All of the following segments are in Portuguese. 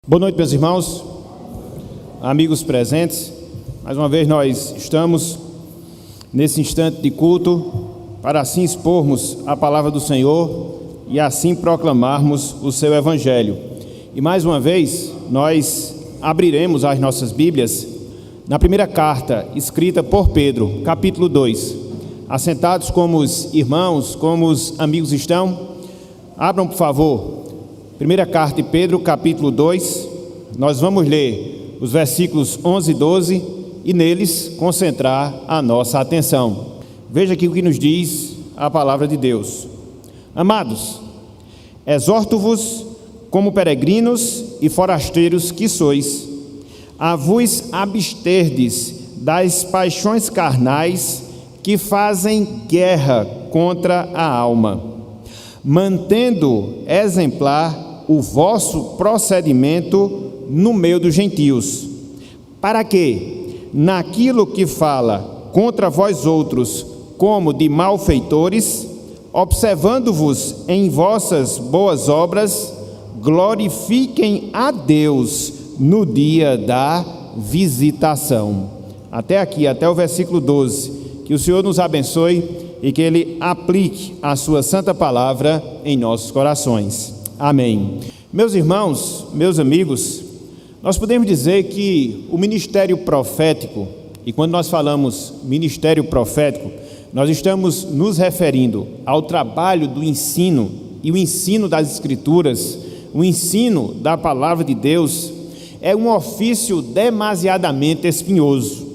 Boa noite, meus irmãos, amigos presentes. Mais uma vez nós estamos nesse instante de culto para assim expormos a palavra do Senhor e assim proclamarmos o seu evangelho. E mais uma vez nós abriremos as nossas Bíblias na primeira carta escrita por Pedro, capítulo 2. Assentados como os irmãos, como os amigos estão, abram por favor. Primeira carta de Pedro, capítulo 2, nós vamos ler os versículos 11 e 12 e neles concentrar a nossa atenção. Veja aqui o que nos diz a palavra de Deus. Amados, exorto-vos como peregrinos e forasteiros que sois, a vos absterdes das paixões carnais que fazem guerra contra a alma, mantendo exemplar o vosso procedimento no meio dos gentios, para que, naquilo que fala contra vós outros como de malfeitores, observando-vos em vossas boas obras, glorifiquem a Deus no dia da visitação. Até aqui, até o versículo 12. Que o Senhor nos abençoe e que Ele aplique a sua santa palavra em nossos corações. Amém. Meus irmãos, meus amigos, nós podemos dizer que o ministério profético, e quando nós falamos ministério profético, nós estamos nos referindo ao trabalho do ensino e o ensino das Escrituras, o ensino da palavra de Deus, é um ofício demasiadamente espinhoso.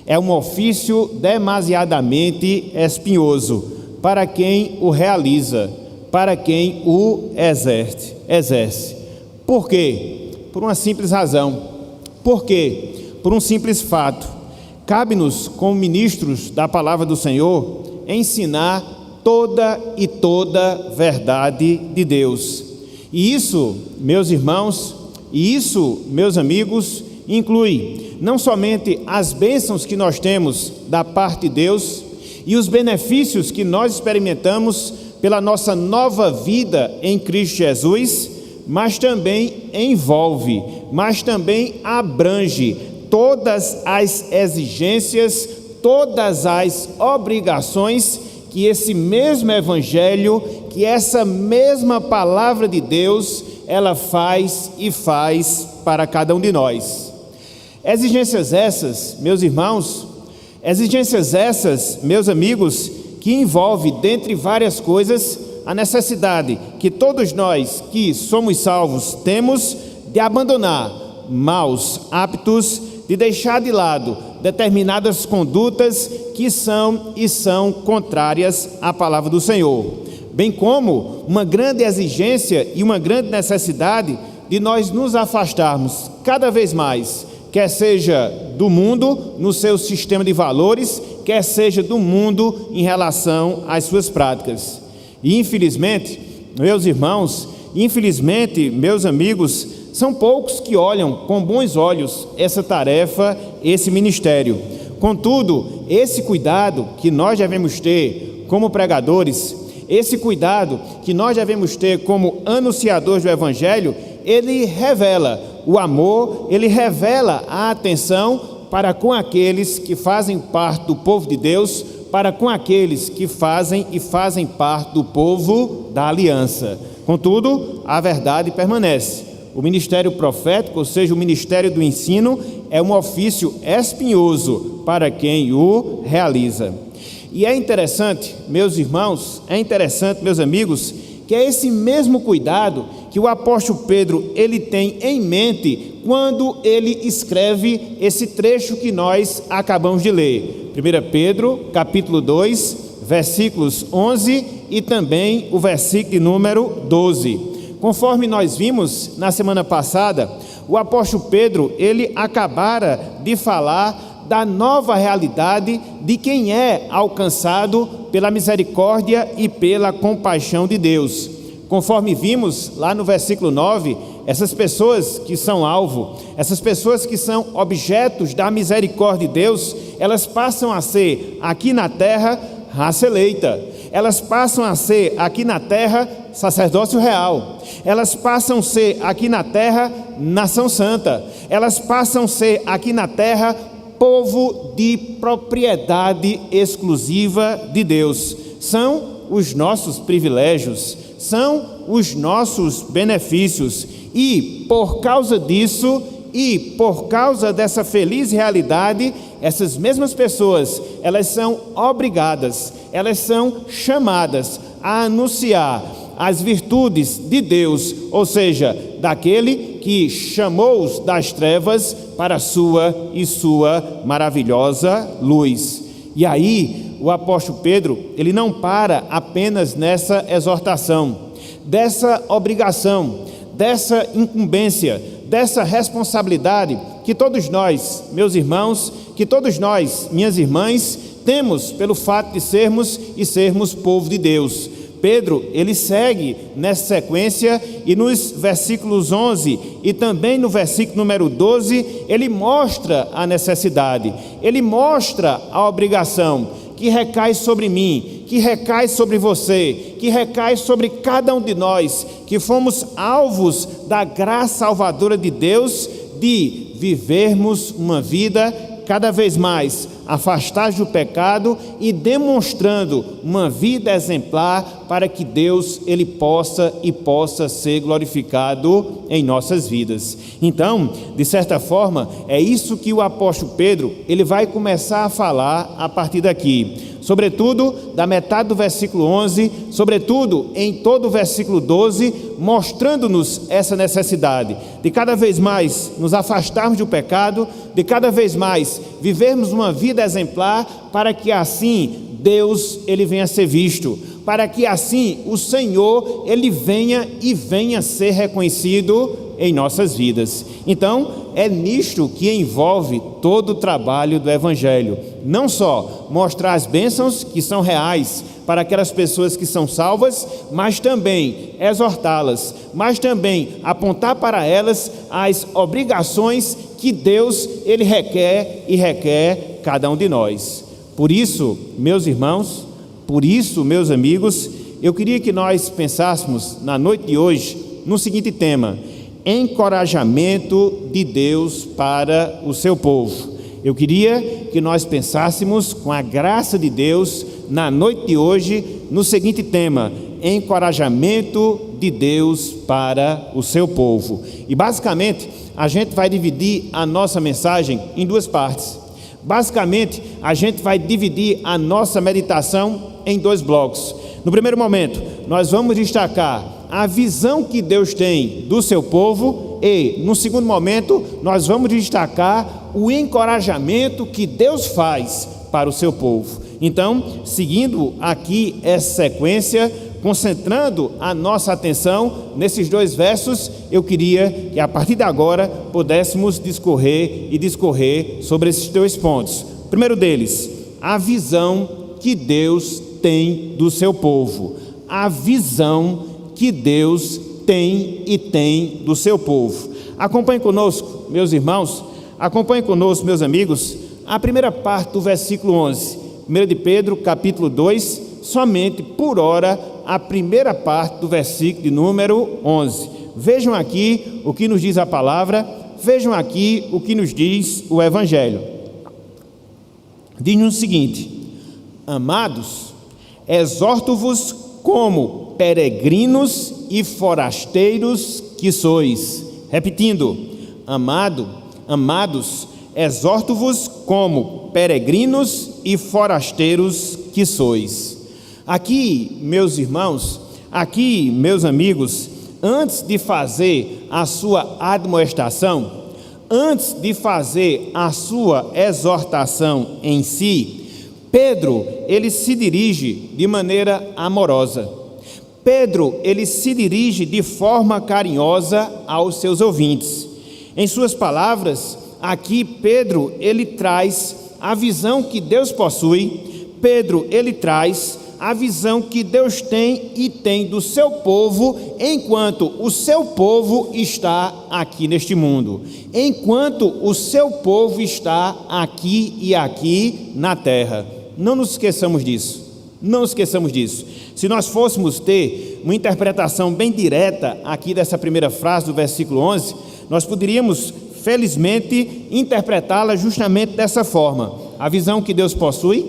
É um ofício demasiadamente espinhoso para quem o realiza, para quem o exerce. Por quê? Por uma simples razão. Por quê? Por um simples fato. Cabe-nos, como ministros da palavra do Senhor, ensinar toda verdade de Deus. E isso, meus irmãos, e isso, meus amigos, inclui não somente as bênçãos que nós temos da parte de Deus e os benefícios que nós experimentamos pela nossa nova vida em Cristo Jesus, mas também envolve, mas também abrange todas as exigências, todas as obrigações que esse mesmo Evangelho, que essa mesma palavra de Deus, ela faz e faz para cada um de nós. Exigências essas, meus irmãos, exigências essas, meus amigos, que envolve, dentre várias coisas, a necessidade que todos nós que somos salvos temos de abandonar maus hábitos, de deixar de lado determinadas condutas que são contrárias à palavra do Senhor, bem como uma grande exigência e uma grande necessidade de nós nos afastarmos cada vez mais, quer seja do mundo no seu sistema de valores, quer seja do mundo em relação às suas práticas. E infelizmente, meus irmãos, infelizmente, meus amigos, são poucos que olham com bons olhos essa tarefa, esse ministério. Contudo, esse cuidado que nós devemos ter como pregadores, esse cuidado que nós devemos ter como anunciadores do Evangelho, ele revela o amor, ele revela a atenção para com aqueles que fazem parte do povo de Deus, para com aqueles que fazem parte do povo da aliança. Contudo, a verdade permanece. O ministério profético, ou seja, o ministério do ensino, é um ofício espinhoso para quem o realiza. E é interessante, meus irmãos, é interessante, meus amigos, que é esse mesmo cuidado que o apóstolo Pedro ele tem em mente quando ele escreve esse trecho que nós acabamos de ler. 1 Pedro, capítulo 2, versículos 11 e também o versículo de número 12. Conforme nós vimos na semana passada, o apóstolo Pedro, ele acabara de falar da nova realidade de quem é alcançado pela misericórdia e pela compaixão de Deus. Conforme vimos lá no versículo 9, essas pessoas que são alvo, essas pessoas que são objetos da misericórdia de Deus, elas passam a ser aqui na terra raça eleita, elas passam a ser aqui na terra sacerdócio real, elas passam a ser aqui na terra nação santa. Elas passam a ser aqui na terra povo de propriedade exclusiva de Deus. São os nossos privilégios, são os nossos benefícios, e por causa disso e por causa dessa feliz realidade, essas mesmas pessoas, elas são obrigadas, elas são chamadas a anunciar as virtudes de Deus, ou seja, daquele que chamou-os das trevas para a sua maravilhosa luz. E aí, o apóstolo Pedro, ele não para apenas nessa exortação, dessa obrigação, dessa incumbência, dessa responsabilidade que todos nós, meus irmãos, que todos nós, minhas irmãs, temos pelo fato de sermos povo de Deus. Pedro, ele segue nessa sequência e nos versículos 11 e também no versículo número 12, ele mostra a necessidade, ele mostra a obrigação que recai sobre mim, que recai sobre você, que recai sobre cada um de nós, que fomos alvos da graça salvadora de Deus, de vivermos uma vida cada vez mais afastados do pecado e demonstrando uma vida exemplar para que Deus ele possa ser glorificado em nossas vidas. Então, de certa forma, é isso que o apóstolo Pedro ele vai começar a falar a partir daqui. Sobretudo da metade do versículo 11, sobretudo em todo o versículo 12, mostrando-nos essa necessidade de cada vez mais nos afastarmos do pecado, de cada vez mais vivermos uma vida exemplar, para que assim Deus ele venha a ser visto, para que assim o Senhor ele venha a ser reconhecido em nossas vidas. Então, é nisto que envolve todo o trabalho do Evangelho. Não só mostrar as bênçãos que são reais para aquelas pessoas que são salvas, mas também exortá-las, mas também apontar para elas as obrigações que Deus ele requer cada um de nós. Por isso, meus irmãos, por isso, meus amigos, eu queria que nós pensássemos na noite de hoje no seguinte tema: encorajamento de Deus para o seu povo. Eu queria que nós pensássemos com a graça de Deus na noite de hoje no seguinte tema: encorajamento de Deus para o seu povo. E basicamente a gente vai dividir a nossa mensagem em duas partes. Basicamente a gente vai dividir a nossa meditação em dois blocos. No primeiro momento nós vamos destacar a visão que Deus tem do seu povo, e no segundo momento nós vamos destacar o encorajamento que Deus faz para o seu povo. Então, seguindo aqui essa sequência, concentrando a nossa atenção nesses dois versos, eu queria que a partir de agora pudéssemos discorrer sobre esses dois pontos. O primeiro deles, a visão que Deus tem do seu povo. A visão que Deus tem do seu povo. Acompanhe conosco, meus irmãos, acompanhe conosco, meus amigos, a primeira parte do versículo 11, 1 de Pedro, capítulo 2, somente por hora, a primeira parte do versículo de número 11. Vejam aqui o que nos diz a palavra, vejam aqui o que nos diz o Evangelho. Diz-nos o seguinte: amados, exorto-vos como peregrinos e forasteiros que sois. Repetindo, amados, exorto-vos como peregrinos e forasteiros que sois. Aqui, meus irmãos, aqui, meus amigos, antes de fazer a sua admoestação, antes de fazer a sua exortação em si, Pedro, ele se dirige de maneira amorosa. Pedro, ele se dirige de forma carinhosa aos seus ouvintes. Em suas palavras, aqui Pedro, ele traz a visão que Deus possui. Pedro, ele traz a visão que Deus tem e tem do seu povo, enquanto o seu povo está aqui neste mundo, enquanto o seu povo está aqui e aqui na terra. Não nos esqueçamos disso, não nos esqueçamos disso. Se nós fôssemos ter uma interpretação bem direta aqui dessa primeira frase do versículo 11, nós poderíamos, felizmente, interpretá-la justamente dessa forma: a visão que Deus possui,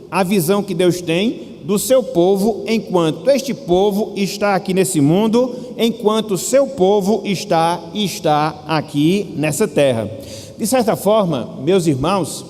a visão que Deus tem do seu povo, enquanto este povo está aqui nesse mundo, enquanto o seu povo está aqui nessa terra. De certa forma, meus irmãos,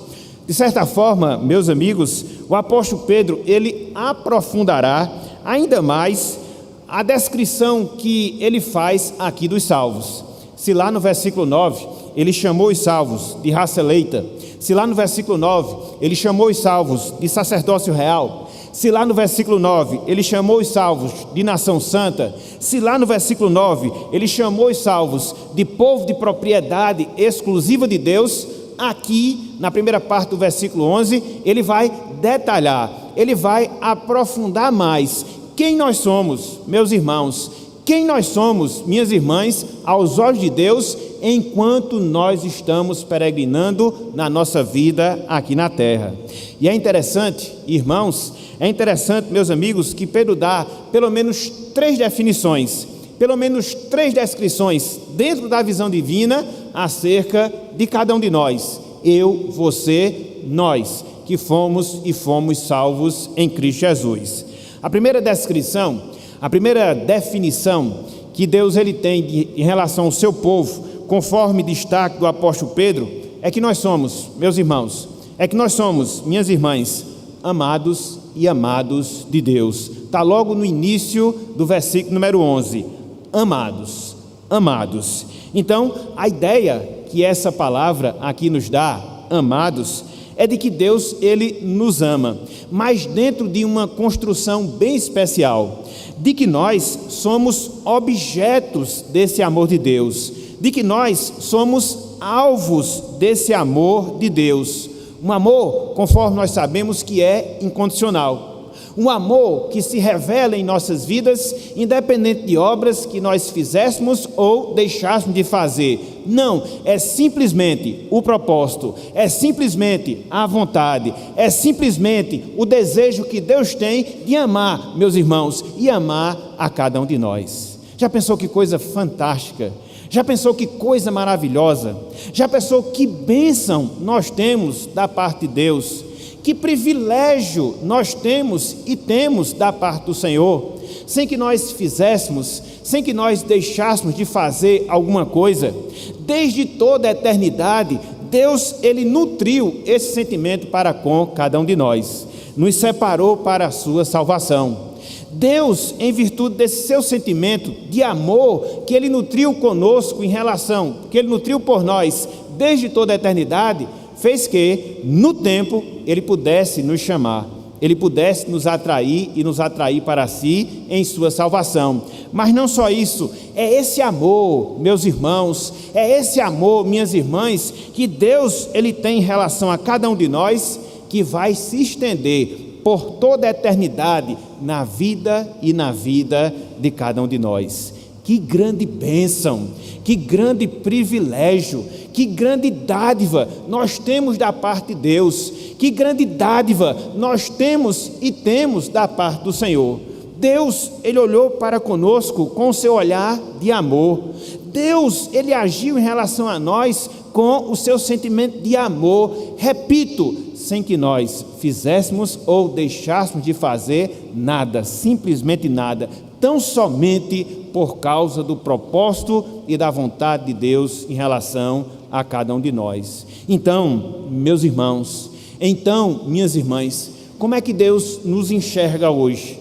de certa forma, meus amigos, o apóstolo Pedro, ele aprofundará ainda mais a descrição que ele faz aqui dos salvos. Se lá no versículo 9, ele chamou os salvos de raça eleita, se lá no versículo 9, ele chamou os salvos de sacerdócio real, se lá no versículo 9, ele chamou os salvos de nação santa, se lá no versículo 9, ele chamou os salvos de povo de propriedade exclusiva de Deus, aqui, na primeira parte do versículo 11, ele vai detalhar, ele vai aprofundar mais quem nós somos, meus irmãos, quem nós somos, minhas irmãs, aos olhos de Deus, enquanto nós estamos peregrinando na nossa vida aqui na terra. E é interessante, irmãos, é interessante, meus amigos, que Pedro dá pelo menos 3 definições, pelo menos 3 descrições dentro da visão divina acerca de cada um de nós. Eu, você, nós, que fomos e fomos salvos em Cristo Jesus. A primeira descrição, a primeira definição que Deus ele tem em relação ao seu povo, conforme destaque do apóstolo Pedro, é que nós somos, meus irmãos, é que nós somos, minhas irmãs, amados e amados de Deus. Está logo no início do versículo número 11, amados, amados. Então, a ideia que essa palavra aqui nos dá, amados, é de que Deus, ele nos ama, mas dentro de uma construção bem especial, de que nós somos objetos desse amor de Deus, de que nós somos alvos desse amor de Deus. Um amor, conforme nós sabemos, que é incondicional. Um amor que se revela em nossas vidas, independente de obras que nós fizéssemos ou deixássemos de fazer. Não, é simplesmente o propósito, é simplesmente a vontade, é simplesmente o desejo que Deus tem de amar, meus irmãos, e amar a cada um de nós. Já pensou que coisa fantástica? Já pensou que coisa maravilhosa? Já pensou que bênção nós temos da parte de Deus? Que privilégio nós temos e temos da parte do Senhor, sem que nós fizéssemos, sem que nós deixássemos de fazer alguma coisa. Desde toda a eternidade, Deus, ele nutriu esse sentimento para com cada um de nós, nos separou para a sua salvação. Deus, em virtude desse seu sentimento de amor que ele nutriu conosco em relação, que ele nutriu por nós desde toda a eternidade, fez que, no tempo, ele pudesse nos chamar, ele pudesse nos atrair e nos atrair para si em sua salvação. Mas não só isso, é esse amor, meus irmãos, é esse amor, minhas irmãs, que Deus ele tem em relação a cada um de nós, que vai se estender por toda a eternidade na vida e na vida de cada um de nós. Que grande bênção, que grande privilégio, que grande dádiva nós temos da parte de Deus, que grande dádiva nós temos e temos da parte do Senhor. Deus, ele olhou para conosco com o seu olhar de amor. Deus, ele agiu em relação a nós com o seu sentimento de amor, repito, sem que nós fizéssemos ou deixássemos de fazer nada, simplesmente nada, tão somente por causa do propósito e da vontade de Deus em relação a cada um de nós. Então, meus irmãos, então, minhas irmãs, como é que Deus nos enxerga hoje?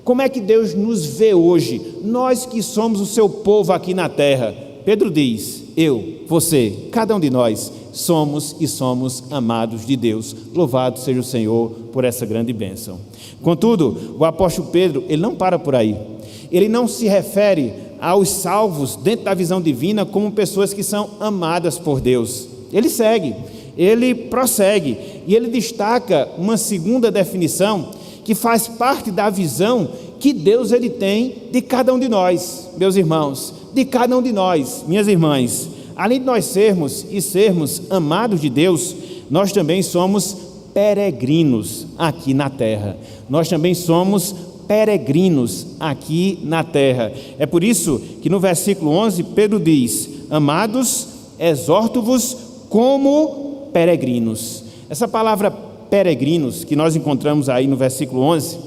Como é que Deus nos vê hoje? Nós que somos o seu povo aqui na terra. Pedro diz, eu, você, cada um de nós, somos e somos amados de Deus. Louvado seja o Senhor por essa grande bênção. Contudo, o apóstolo Pedro, ele não para por aí. Ele não se refere aos salvos dentro da visão divina como pessoas que são amadas por Deus. Ele segue, ele prossegue e ele destaca uma segunda definição que faz parte da visão que Deus ele tem de cada um de nós, meus irmãos, de cada um de nós, minhas irmãs. Além de nós sermos amados de Deus, nós também somos peregrinos aqui na terra. Nós também somos peregrinos aqui na terra. É por isso que no versículo 11 Pedro diz, amados, exorto-vos como peregrinos. Essa palavra peregrinos, que nós encontramos aí no versículo 11,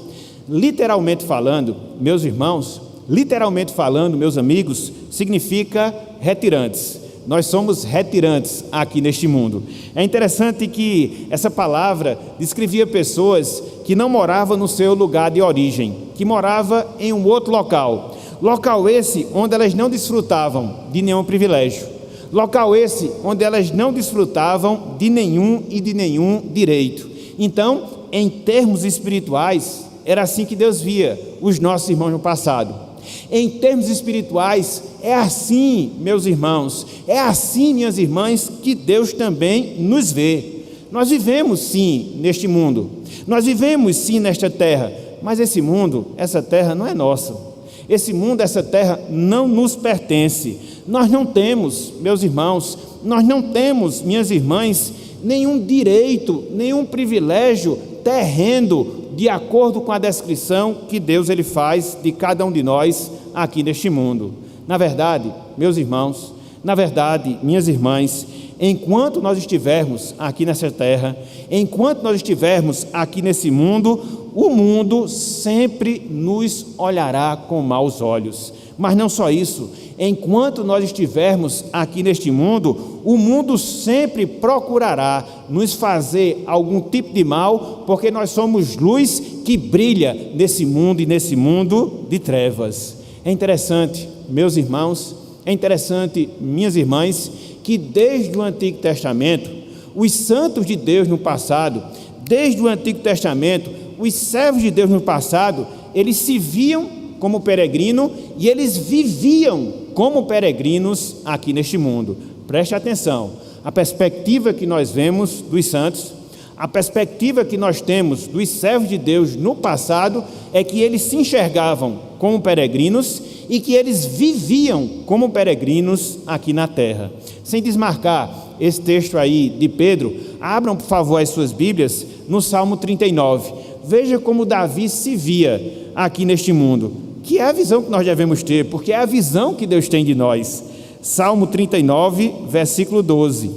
literalmente falando, meus irmãos, literalmente falando, meus amigos, significa retirantes. Nós somos retirantes aqui neste mundo. É interessante que essa palavra descrevia pessoas que não moravam no seu lugar de origem, que moravam em um outro local. Local esse onde elas não desfrutavam de nenhum privilégio. Local esse onde elas não desfrutavam de nenhum direito. Então, em termos espirituais, era assim que Deus via os nossos irmãos no passado. Em termos espirituais, é assim, meus irmãos, é assim, minhas irmãs, que Deus também nos vê. Nós vivemos sim neste mundo, nós vivemos sim nesta terra, mas esse mundo, essa terra não é nossa. Esse mundo, essa terra não nos pertence. Nós não temos, meus irmãos, nós não temos, minhas irmãs, nenhum direito, nenhum privilégio terreno, de acordo com a descrição que Deus ele faz de cada um de nós aqui neste mundo. Na verdade, meus irmãos, na verdade, minhas irmãs, enquanto nós estivermos aqui nessa terra, enquanto nós estivermos aqui nesse mundo, o mundo sempre nos olhará com maus olhos. Mas não só isso, enquanto nós estivermos aqui neste mundo, o mundo sempre procurará nos fazer algum tipo de mal, porque nós somos luz que brilha nesse mundo e nesse mundo de trevas. É interessante, meus irmãos, é interessante, minhas irmãs, que desde o Antigo Testamento, os santos de Deus no passado, desde o Antigo Testamento, os servos de Deus no passado, eles se viam como peregrino e eles viviam como peregrinos aqui neste mundo. Preste atenção, a perspectiva que nós vemos dos santos, a perspectiva que nós temos dos servos de Deus no passado é que eles se enxergavam como peregrinos e que eles viviam como peregrinos aqui na terra. Sem desmarcar esse texto aí de Pedro, abram por favor as suas Bíblias no Salmo 39. Veja como Davi se via aqui neste mundo, que é a visão que nós devemos ter, porque é a visão que Deus tem de nós. Salmo 39, versículo 12.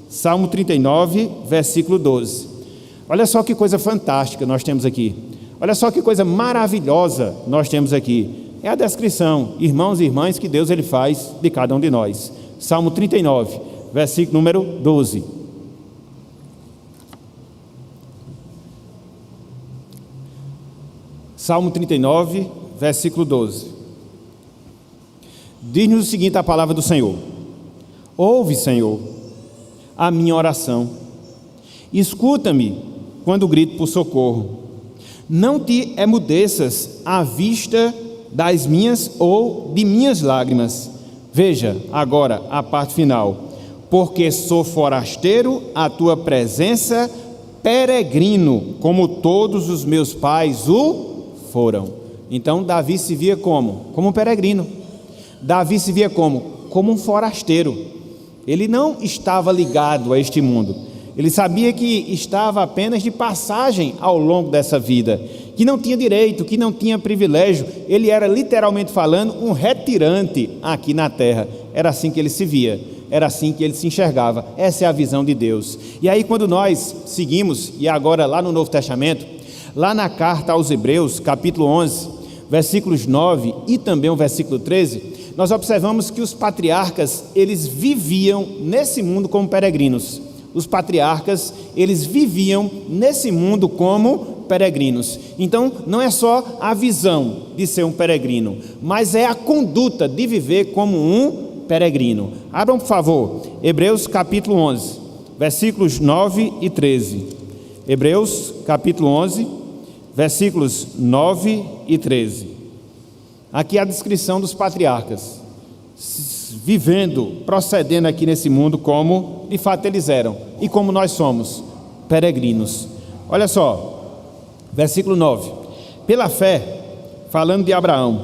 Salmo 39, versículo 12. Olha só que coisa fantástica nós temos aqui. Olha só que coisa maravilhosa nós temos aqui. É a descrição, irmãos e irmãs, que Deus ele faz de cada um de nós. Salmo 39, versículo número 12. Salmo 39, versículo 12. Diz-nos o seguinte a palavra do Senhor: ouve, Senhor, a minha oração, escuta-me quando grito por socorro, não te emudeças à vista das minhas ou de minhas lágrimas. Veja agora a parte final: porque sou forasteiro à tua presença, peregrino, como todos os meus pais o foram. Então Davi se via como um peregrino. Davi se via como um forasteiro. Ele não estava ligado a este mundo. Ele sabia que estava apenas de passagem ao longo dessa vida, que não tinha direito, que não tinha privilégio. Ele era, literalmente falando, um retirante aqui na terra. Era assim que ele se via, era assim que ele se enxergava. Essa é a visão de Deus. E aí quando nós seguimos, e agora lá no Novo Testamento, lá na carta aos Hebreus, capítulo 11, versículos 9 e também o versículo 13, nós observamos que os patriarcas, eles viviam nesse mundo como peregrinos. Os patriarcas, eles viviam nesse mundo como peregrinos. Então, não é só a visão de ser um peregrino, mas é a conduta de viver como um peregrino. Abram, por favor, Hebreus capítulo 11, versículos 9 e 13. Hebreus capítulo 11, versículos 9 e 13. Aqui é a descrição dos patriarcas, vivendo, procedendo aqui nesse mundo como de fato eles eram, e como nós somos, peregrinos. Olha só, versículo 9: pela fé, falando de Abraão,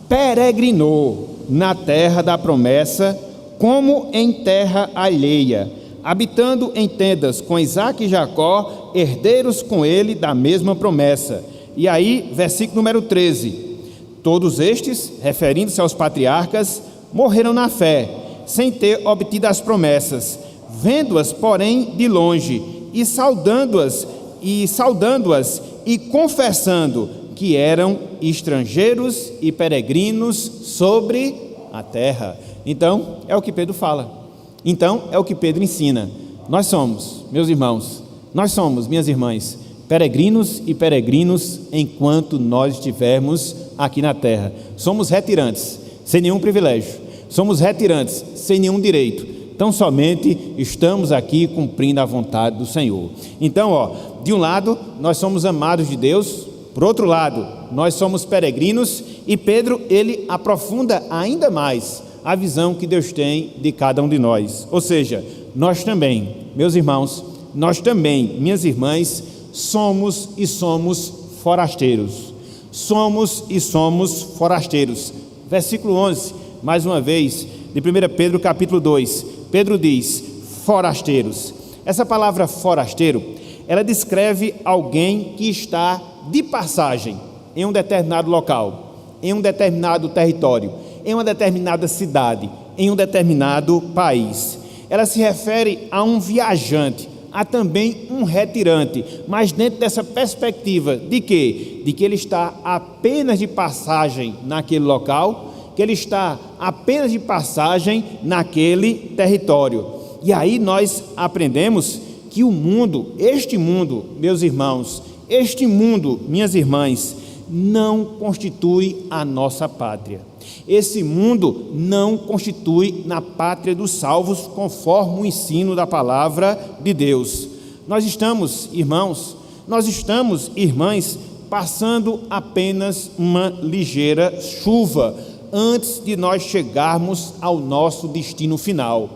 peregrinou na terra da promessa, como em terra alheia, habitando em tendas com Isaque e Jacó, herdeiros com ele da mesma promessa. E aí, versículo número 13: todos estes, referindo-se aos patriarcas, morreram na fé, sem ter obtido as promessas, vendo-as, porém, de longe, e saudando-as e confessando que eram estrangeiros e peregrinos sobre a terra. Então, é o que Pedro fala. Então, é o que Pedro ensina. Nós somos, meus irmãos, nós somos, minhas irmãs, peregrinos e peregrinos enquanto nós estivermos aqui na terra. Somos retirantes, sem nenhum privilégio. Somos retirantes, sem nenhum direito. Tão somente estamos aqui cumprindo a vontade do Senhor. Então, de um lado, nós somos amados de Deus. Por outro lado, nós somos peregrinos. E Pedro, ele aprofunda ainda mais a visão que Deus tem de cada um de nós. Ou seja, nós também, meus irmãos, nós também, minhas irmãs, somos forasteiros. Somos e somos forasteiros. Versículo 11, mais uma vez, de 1 Pedro capítulo 2, Pedro diz, forasteiros. Essa palavra forasteiro, ela descreve alguém que está de passagem em um determinado local, em um determinado território, em uma determinada cidade, em um determinado país. Ela se refere a um viajante, a também um retirante, mas dentro dessa perspectiva de quê? De que ele está apenas de passagem naquele local, que ele está apenas de passagem naquele território. E aí nós aprendemos que o mundo, este mundo, meus irmãos, este mundo, minhas irmãs, não constitui a nossa pátria. Esse mundo não constitui na pátria dos salvos, conforme o ensino da palavra de Deus. Nós estamos, irmãos, irmãs, passando apenas uma ligeira chuva antes de nós chegarmos ao nosso destino final,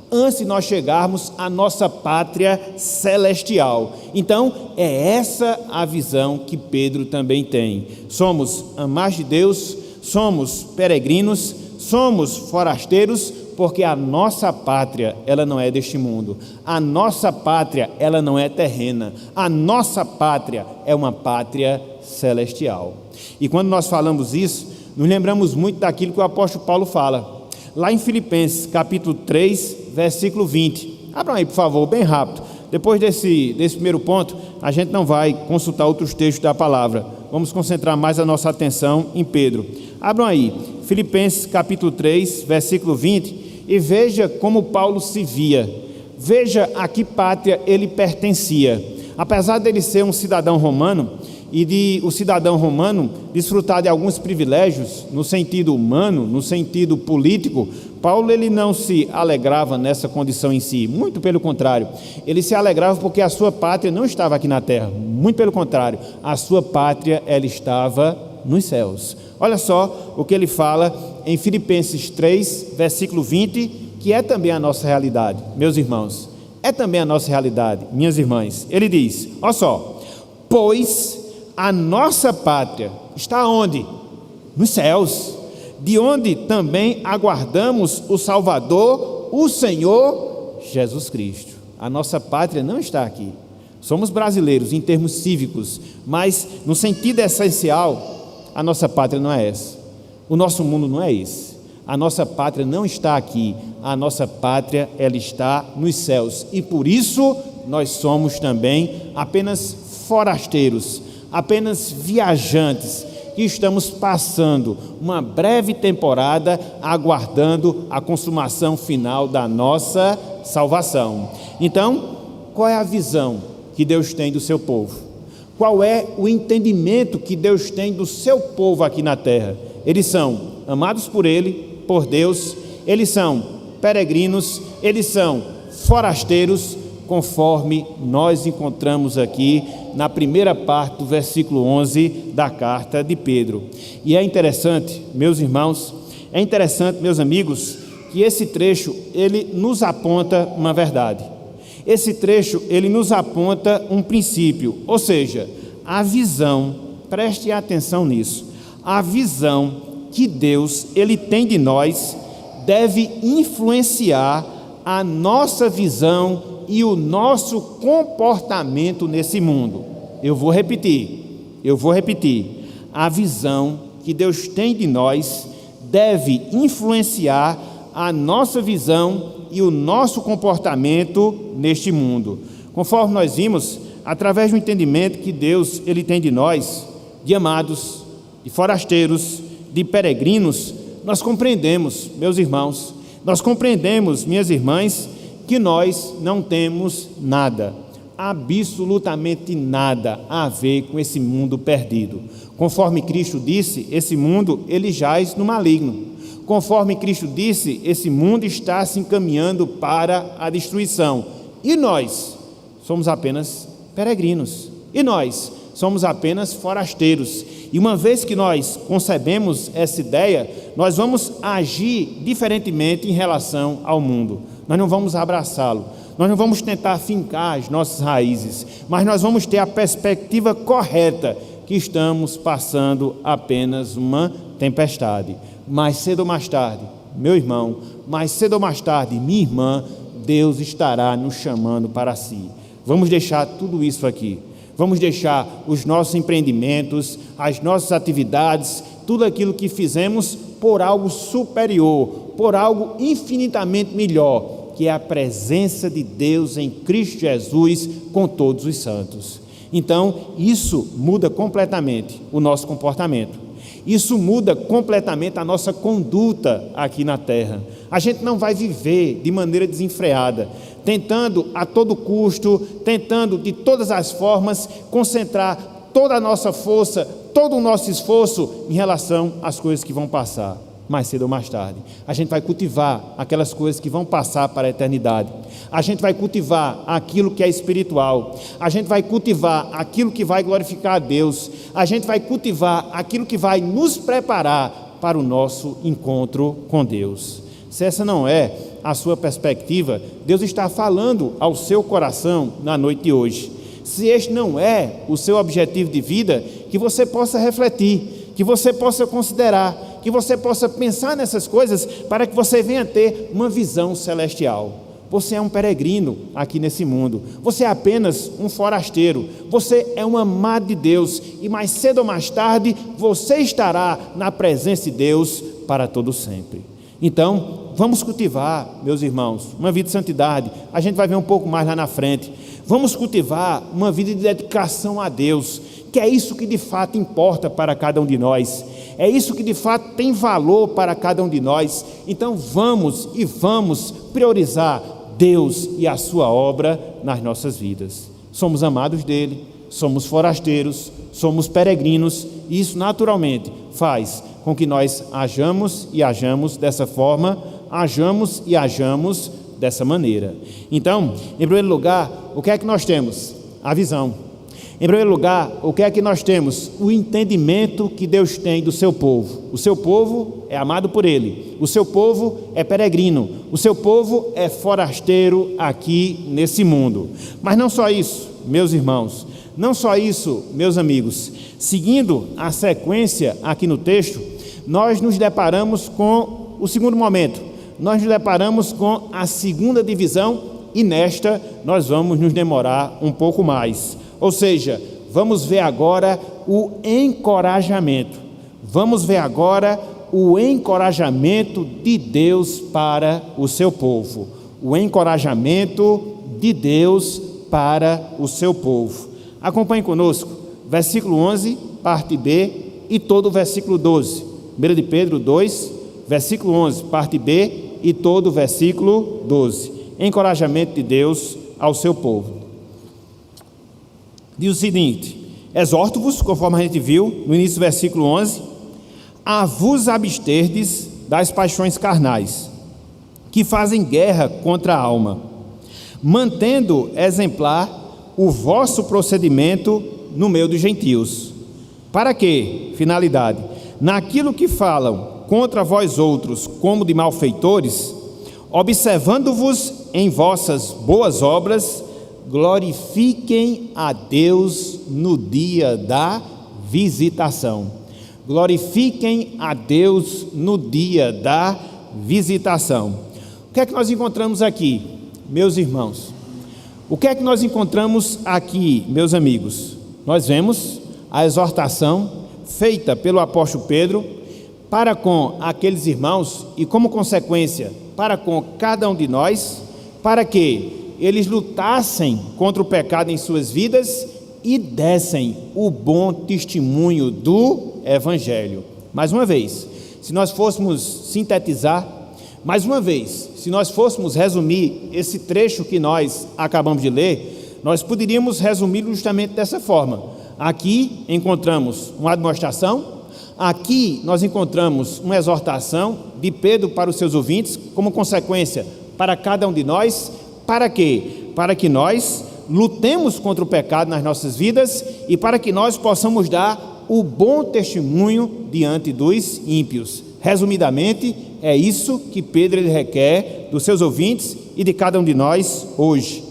antes de nós chegarmos à nossa pátria celestial. Então, é essa a visão que Pedro também tem. Somos amados de Deus, somos peregrinos, somos forasteiros, porque a nossa pátria, ela não é deste mundo. A nossa pátria, ela não é terrena. A nossa pátria é uma pátria celestial. E quando nós falamos isso, nos lembramos muito daquilo que o apóstolo Paulo fala, lá em Filipenses, capítulo 3, versículo 20. Abram aí, por favor, bem rápido. Depois desse primeiro ponto, a gente não vai consultar outros textos da palavra. Vamos concentrar mais a nossa atenção em Pedro. Abram aí, Filipenses, capítulo 3, versículo 20, e veja como Paulo se via. Veja a que pátria ele pertencia. Apesar dele ser um cidadão romano, e de o cidadão romano desfrutar de alguns privilégios no sentido humano, no sentido político, Paulo ele não se alegrava nessa condição em si, muito pelo contrário, ele se alegrava porque a sua pátria não estava aqui na terra, muito pelo contrário, a sua pátria ela estava nos céus. Olha só o que ele fala em Filipenses 3, versículo 20, que é também a nossa realidade, meus irmãos, é também a nossa realidade, minhas irmãs. Ele diz, olha só, pois a nossa pátria está onde? Nos céus, de onde também aguardamos o Salvador, o Senhor Jesus Cristo. A nossa pátria não está aqui. Somos brasileiros em termos cívicos, mas no sentido essencial, a nossa pátria não é essa. O nosso mundo não é esse. A nossa pátria não está aqui. A nossa pátria, ela está nos céus. E por isso, nós somos também apenas forasteiros, apenas viajantes, que estamos passando uma breve temporada aguardando a consumação final da nossa salvação. Então, qual é a visão que Deus tem do seu povo? Qual é o entendimento que Deus tem do seu povo aqui na terra? Eles são amados por Ele, por Deus, eles são peregrinos, eles são forasteiros, conforme nós encontramos aqui na primeira parte do versículo 11 da carta de Pedro. E é interessante, meus irmãos, é interessante, meus amigos, que esse trecho, ele nos aponta uma verdade. Esse trecho, ele nos aponta um princípio, ou seja, a visão, preste atenção nisso, a visão que Deus, ele tem de nós, deve influenciar a nossa visão e o nosso comportamento nesse mundo. Eu vou repetir. A visão que Deus tem de nós deve influenciar a nossa visão e o nosso comportamento neste mundo. Conforme nós vimos, através do entendimento que Deus ele tem de nós, de amados, de forasteiros, de peregrinos, nós compreendemos, meus irmãos, nós compreendemos, minhas irmãs, que nós não temos nada, absolutamente nada a ver com esse mundo perdido. Conforme Cristo disse, esse mundo ele jaz no maligno. Conforme Cristo disse, esse mundo está se encaminhando para a destruição. E nós somos apenas peregrinos. E nós somos apenas forasteiros. E uma vez que nós concebemos essa ideia, nós vamos agir diferentemente em relação ao mundo. Nós não vamos abraçá-lo. Nós não vamos tentar fincar as nossas raízes, mas nós vamos ter a perspectiva correta que estamos passando apenas uma tempestade. Mais cedo ou mais tarde, meu irmão, mais cedo ou mais tarde, minha irmã, Deus estará nos chamando para si. Vamos deixar tudo isso aqui. Vamos deixar os nossos empreendimentos, as nossas atividades, tudo aquilo que fizemos por algo superior, por algo infinitamente melhor, que é a presença de Deus em Cristo Jesus com todos os santos. Então, isso muda completamente o nosso comportamento. Isso muda completamente a nossa conduta aqui na terra. A gente não vai viver de maneira desenfreada, tentando a todo custo, tentando de todas as formas concentrar toda a nossa força, todo o nosso esforço em relação às coisas que vão passar. Mais cedo ou mais tarde, a gente vai cultivar aquelas coisas que vão passar para a eternidade. A gente vai cultivar aquilo que é espiritual. A gente vai cultivar aquilo que vai glorificar a Deus. A gente vai cultivar aquilo que vai nos preparar para o nosso encontro com Deus. Se essa não é a sua perspectiva, Deus está falando ao seu coração na noite de hoje. Se este não é o seu objetivo de vida, que você possa refletir, que você possa considerar, que você possa pensar nessas coisas para que você venha ter uma visão celestial. Você é um peregrino aqui nesse mundo, você é apenas um forasteiro, você é um amado de Deus e mais cedo ou mais tarde você estará na presença de Deus para todo sempre. Então, vamos cultivar, meus irmãos, uma vida de santidade. A gente vai ver um pouco mais lá na frente. Vamos cultivar uma vida de dedicação a Deus, que é isso que de fato importa para cada um de nós. É isso que de fato tem valor para cada um de nós. Então vamos priorizar Deus e a sua obra nas nossas vidas. Somos amados dele, somos forasteiros, somos peregrinos, e isso naturalmente faz com que nós hajamos dessa forma, hajamos dessa maneira. Então, em primeiro lugar, o que é que nós temos? A visão. Em primeiro lugar, o que é que nós temos? O entendimento que Deus tem do seu povo. O seu povo é amado por Ele. O seu povo é peregrino. O seu povo é forasteiro aqui nesse mundo. Mas não só isso, meus irmãos. Não só isso, meus amigos. Seguindo a sequência aqui no texto, nós nos deparamos com o segundo momento. Nós nos deparamos com a segunda divisão e nesta nós vamos nos demorar um pouco mais. Ou seja, vamos ver agora o encorajamento. Vamos ver agora o encorajamento de Deus para o seu povo. O encorajamento de Deus para o seu povo. Acompanhe conosco, versículo 11, parte B, e todo o versículo 12. 1 de Pedro 2, versículo 11, parte B, e todo o versículo 12. Encorajamento de Deus ao seu povo. Diz o seguinte: exorto-vos, conforme a gente viu no início do versículo 11, a vos absterdes das paixões carnais, que fazem guerra contra a alma, mantendo exemplar o vosso procedimento no meio dos gentios. Para quê? Finalidade: naquilo que falam contra vós outros como de malfeitores, observando-vos em vossas boas obras, glorifiquem a Deus no dia da visitação. Glorifiquem a Deus no dia da visitação. O que é que nós encontramos aqui, meus irmãos? O que é que nós encontramos aqui, meus amigos? Nós vemos a exortação feita pelo apóstolo Pedro para com aqueles irmãos e, como consequência, para com cada um de nós, para que eles lutassem contra o pecado em suas vidas e dessem o bom testemunho do Evangelho. Mais uma vez, se nós fôssemos sintetizar, mais uma vez, se nós fôssemos resumir esse trecho que nós acabamos de ler, nós poderíamos resumir justamente dessa forma. Aqui encontramos uma admoestação, aqui nós encontramos uma exortação de Pedro para os seus ouvintes, como consequência para cada um de nós. Para quê? Para que nós lutemos contra o pecado nas nossas vidas e para que nós possamos dar o bom testemunho diante dos ímpios. Resumidamente, é isso que Pedro ele requer dos seus ouvintes e de cada um de nós hoje.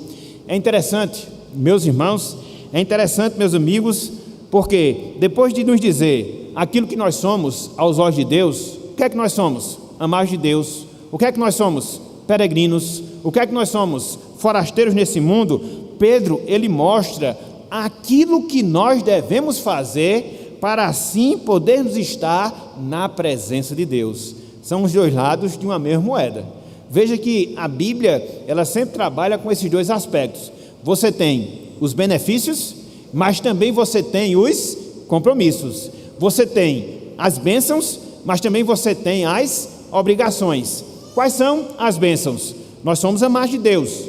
É interessante, meus irmãos, é interessante, meus amigos, porque depois de nos dizer aquilo que nós somos aos olhos de Deus, o que é que nós somos? Amados de Deus. O que é que nós somos? Peregrinos. O que é que nós somos? Forasteiros nesse mundo. Pedro, ele mostra aquilo que nós devemos fazer para assim podermos estar na presença de Deus. São os dois lados de uma mesma moeda. Veja que a Bíblia, ela sempre trabalha com esses dois aspectos. Você tem os benefícios, mas também você tem os compromissos. Você tem as bênçãos, mas também você tem as obrigações. Quais são as bênçãos? Nós somos amados de Deus.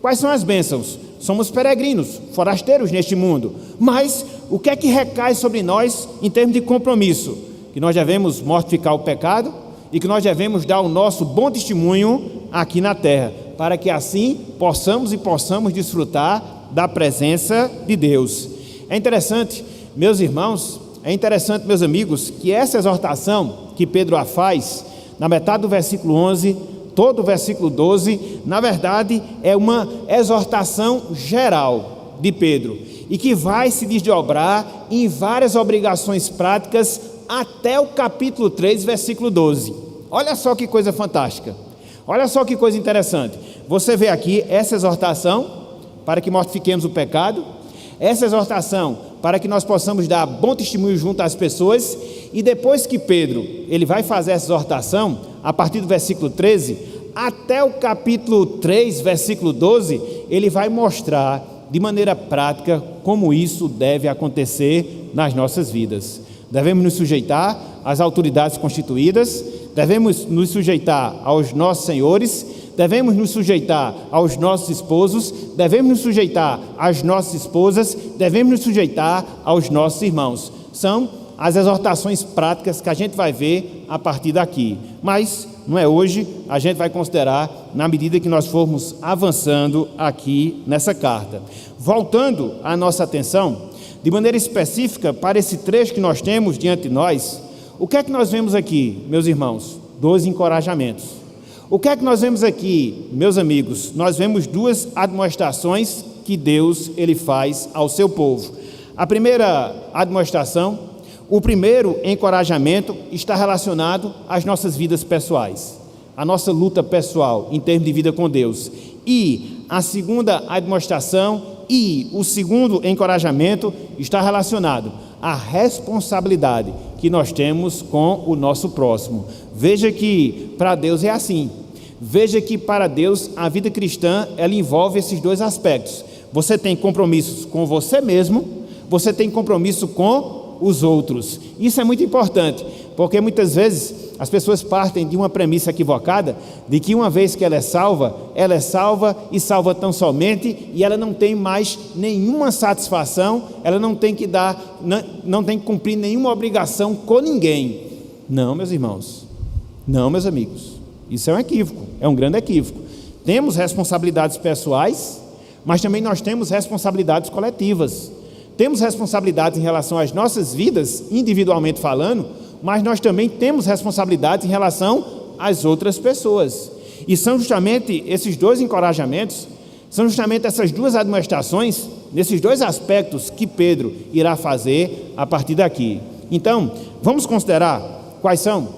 Quais são as bênçãos? Somos peregrinos, forasteiros neste mundo. Mas o que é que recai sobre nós em termos de compromisso? Que nós devemos mortificar o pecado e que nós devemos dar o nosso bom testemunho aqui na terra, para que assim possamos desfrutar da presença de Deus. É interessante, meus irmãos, é interessante, meus amigos, que essa exortação que Pedro a faz, na metade do versículo 11, todo o versículo 12, na verdade é uma exortação geral de Pedro, e que vai se desdobrar em várias obrigações práticas até o capítulo 3, versículo 12. Olha só que coisa fantástica, olha só que coisa interessante. Você vê aqui essa exortação para que mortifiquemos o pecado, essa exortação para que nós possamos dar bom testemunho junto às pessoas, e depois que Pedro ele vai fazer essa exortação, a partir do versículo 13, até o capítulo 3, versículo 12, ele vai mostrar de maneira prática como isso deve acontecer nas nossas vidas. Devemos nos sujeitar às autoridades constituídas, devemos nos sujeitar aos nossos senhores, devemos nos sujeitar aos nossos esposos, devemos nos sujeitar às nossas esposas, devemos nos sujeitar aos nossos irmãos. São as exortações práticas que a gente vai ver a partir daqui. Mas não é hoje, a gente vai considerar na medida que nós formos avançando aqui nessa carta. Voltando a nossa atenção, de maneira específica, para esse trecho que nós temos diante de nós, o que é que nós vemos aqui, meus irmãos? 2 encorajamentos. O que é que nós vemos aqui, meus amigos? Nós vemos 2 admoestações que Deus ele faz ao seu povo. A primeira admoestação, o primeiro encorajamento está relacionado às nossas vidas pessoais, a nossa luta pessoal em termos de vida com Deus. E a segunda admoestação e o segundo encorajamento está relacionado à responsabilidade que nós temos com o nosso próximo. Veja que para Deus é assim. Veja que para Deus a vida cristã ela envolve esses 2 aspectos. Você tem compromissos com você mesmo, você tem compromisso com os outros. Isso é muito importante, porque muitas vezes as pessoas partem de uma premissa equivocada, de que uma vez que ela é salva e salva tão somente, e ela não tem mais nenhuma satisfação, ela não tem que não tem que cumprir nenhuma obrigação com ninguém. Não, meus irmãos, não, meus amigos, isso é um equívoco, é um grande equívoco. Temos responsabilidades pessoais, mas também nós temos responsabilidades coletivas. Temos responsabilidades em relação às nossas vidas, individualmente falando, mas nós também temos responsabilidades em relação às outras pessoas. E são justamente esses 2 encorajamentos, são justamente essas 2 admoestações, nesses 2 aspectos que Pedro irá fazer a partir daqui. Então, vamos considerar quais são?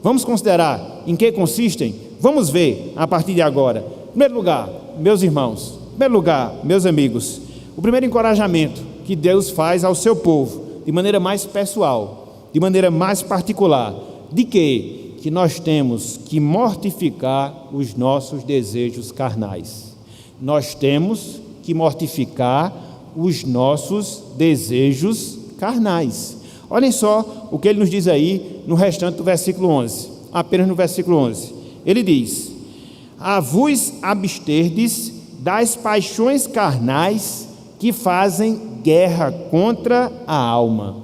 Vamos considerar em que consistem? Vamos ver a partir de agora. Em primeiro lugar, meus irmãos, em primeiro lugar, meus amigos, o primeiro encorajamento que Deus faz ao seu povo, de maneira mais pessoal, de maneira mais particular, de quê? Que nós temos que mortificar os nossos desejos carnais. Nós temos que mortificar os nossos desejos carnais. Olhem só o que ele nos diz aí no restante do versículo 11, apenas no versículo 11. Ele diz: a vos absterdes das paixões carnais que fazem guerra contra a alma.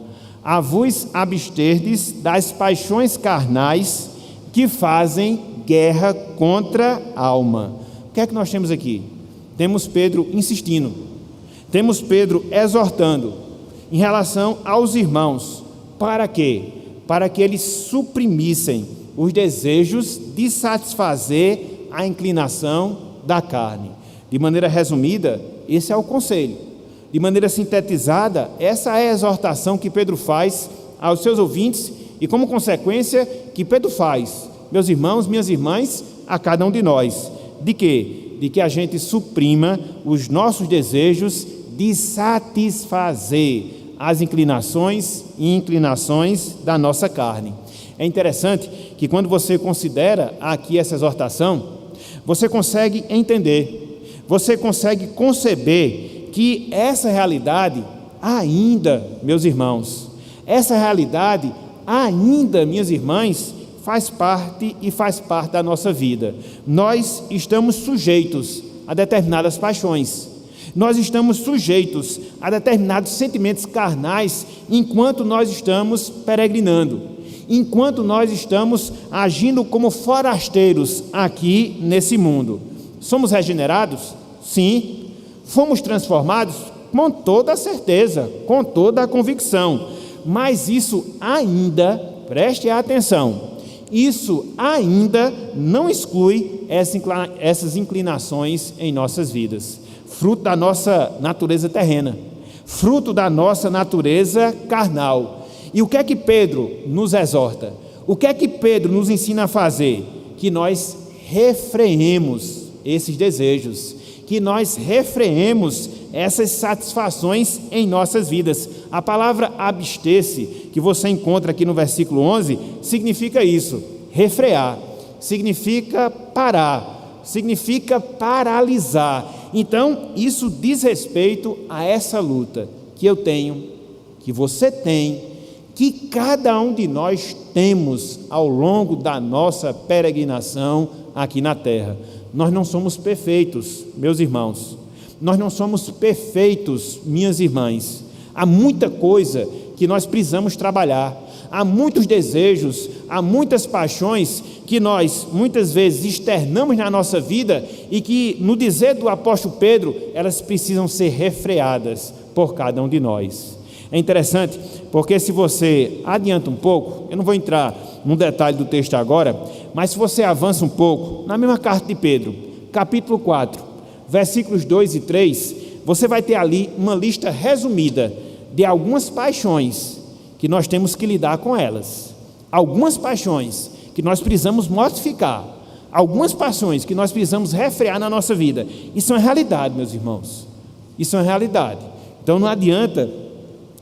A vos absterdes das paixões carnais que fazem guerra contra a alma. O que é que nós temos aqui? Temos Pedro insistindo, temos Pedro exortando em relação aos irmãos. Para quê? Para que eles suprimissem os desejos de satisfazer a inclinação da carne. De maneira resumida, esse é o conselho. De maneira sintetizada, essa é a exortação que Pedro faz aos seus ouvintes e, como consequência, que Pedro faz, meus irmãos, minhas irmãs, a cada um de nós. De quê? De que a gente suprima os nossos desejos de satisfazer as inclinações e inclinações da nossa carne. É interessante que quando você considera aqui essa exortação, você consegue entender, você consegue conceber que essa realidade ainda, meus irmãos, essa realidade ainda, minhas irmãs, faz parte da nossa vida. Nós estamos sujeitos a determinadas paixões. Nós estamos sujeitos a determinados sentimentos carnais enquanto nós estamos peregrinando, enquanto nós estamos agindo como forasteiros aqui nesse mundo. Somos regenerados? Sim. Fomos transformados? Com toda a certeza, com toda a convicção. Mas isso ainda, preste atenção, isso ainda não exclui essas inclinações em nossas vidas, fruto da nossa natureza terrena, fruto da nossa natureza carnal. E o que é que Pedro nos exorta? O que é que Pedro nos ensina a fazer? Que nós refreemos esses desejos, que nós refreemos essas satisfações em nossas vidas. A palavra abster-se, que você encontra aqui no versículo 11, significa isso, refrear, significa parar, significa paralisar. Então, isso diz respeito a essa luta que eu tenho, que você tem, que cada um de nós temos ao longo da nossa peregrinação aqui na terra. Nós não somos perfeitos, meus irmãos. Nós não somos perfeitos, minhas irmãs. Há muita coisa que nós precisamos trabalhar. Há muitos desejos, há muitas paixões que nós muitas vezes externamos na nossa vida e que, no dizer do apóstolo Pedro, elas precisam ser refreadas por cada um de nós. É interessante porque, se você adianta um pouco, eu não vou entrar no detalhe do texto agora, mas se você avança um pouco, na mesma carta de Pedro, capítulo 4, versículos 2 e 3, você vai ter ali uma lista resumida de algumas paixões que nós temos que lidar com elas, algumas paixões que nós precisamos mortificar, algumas paixões que nós precisamos refrear na nossa vida. Isso é uma realidade, meus irmãos, isso é uma realidade. Então não adianta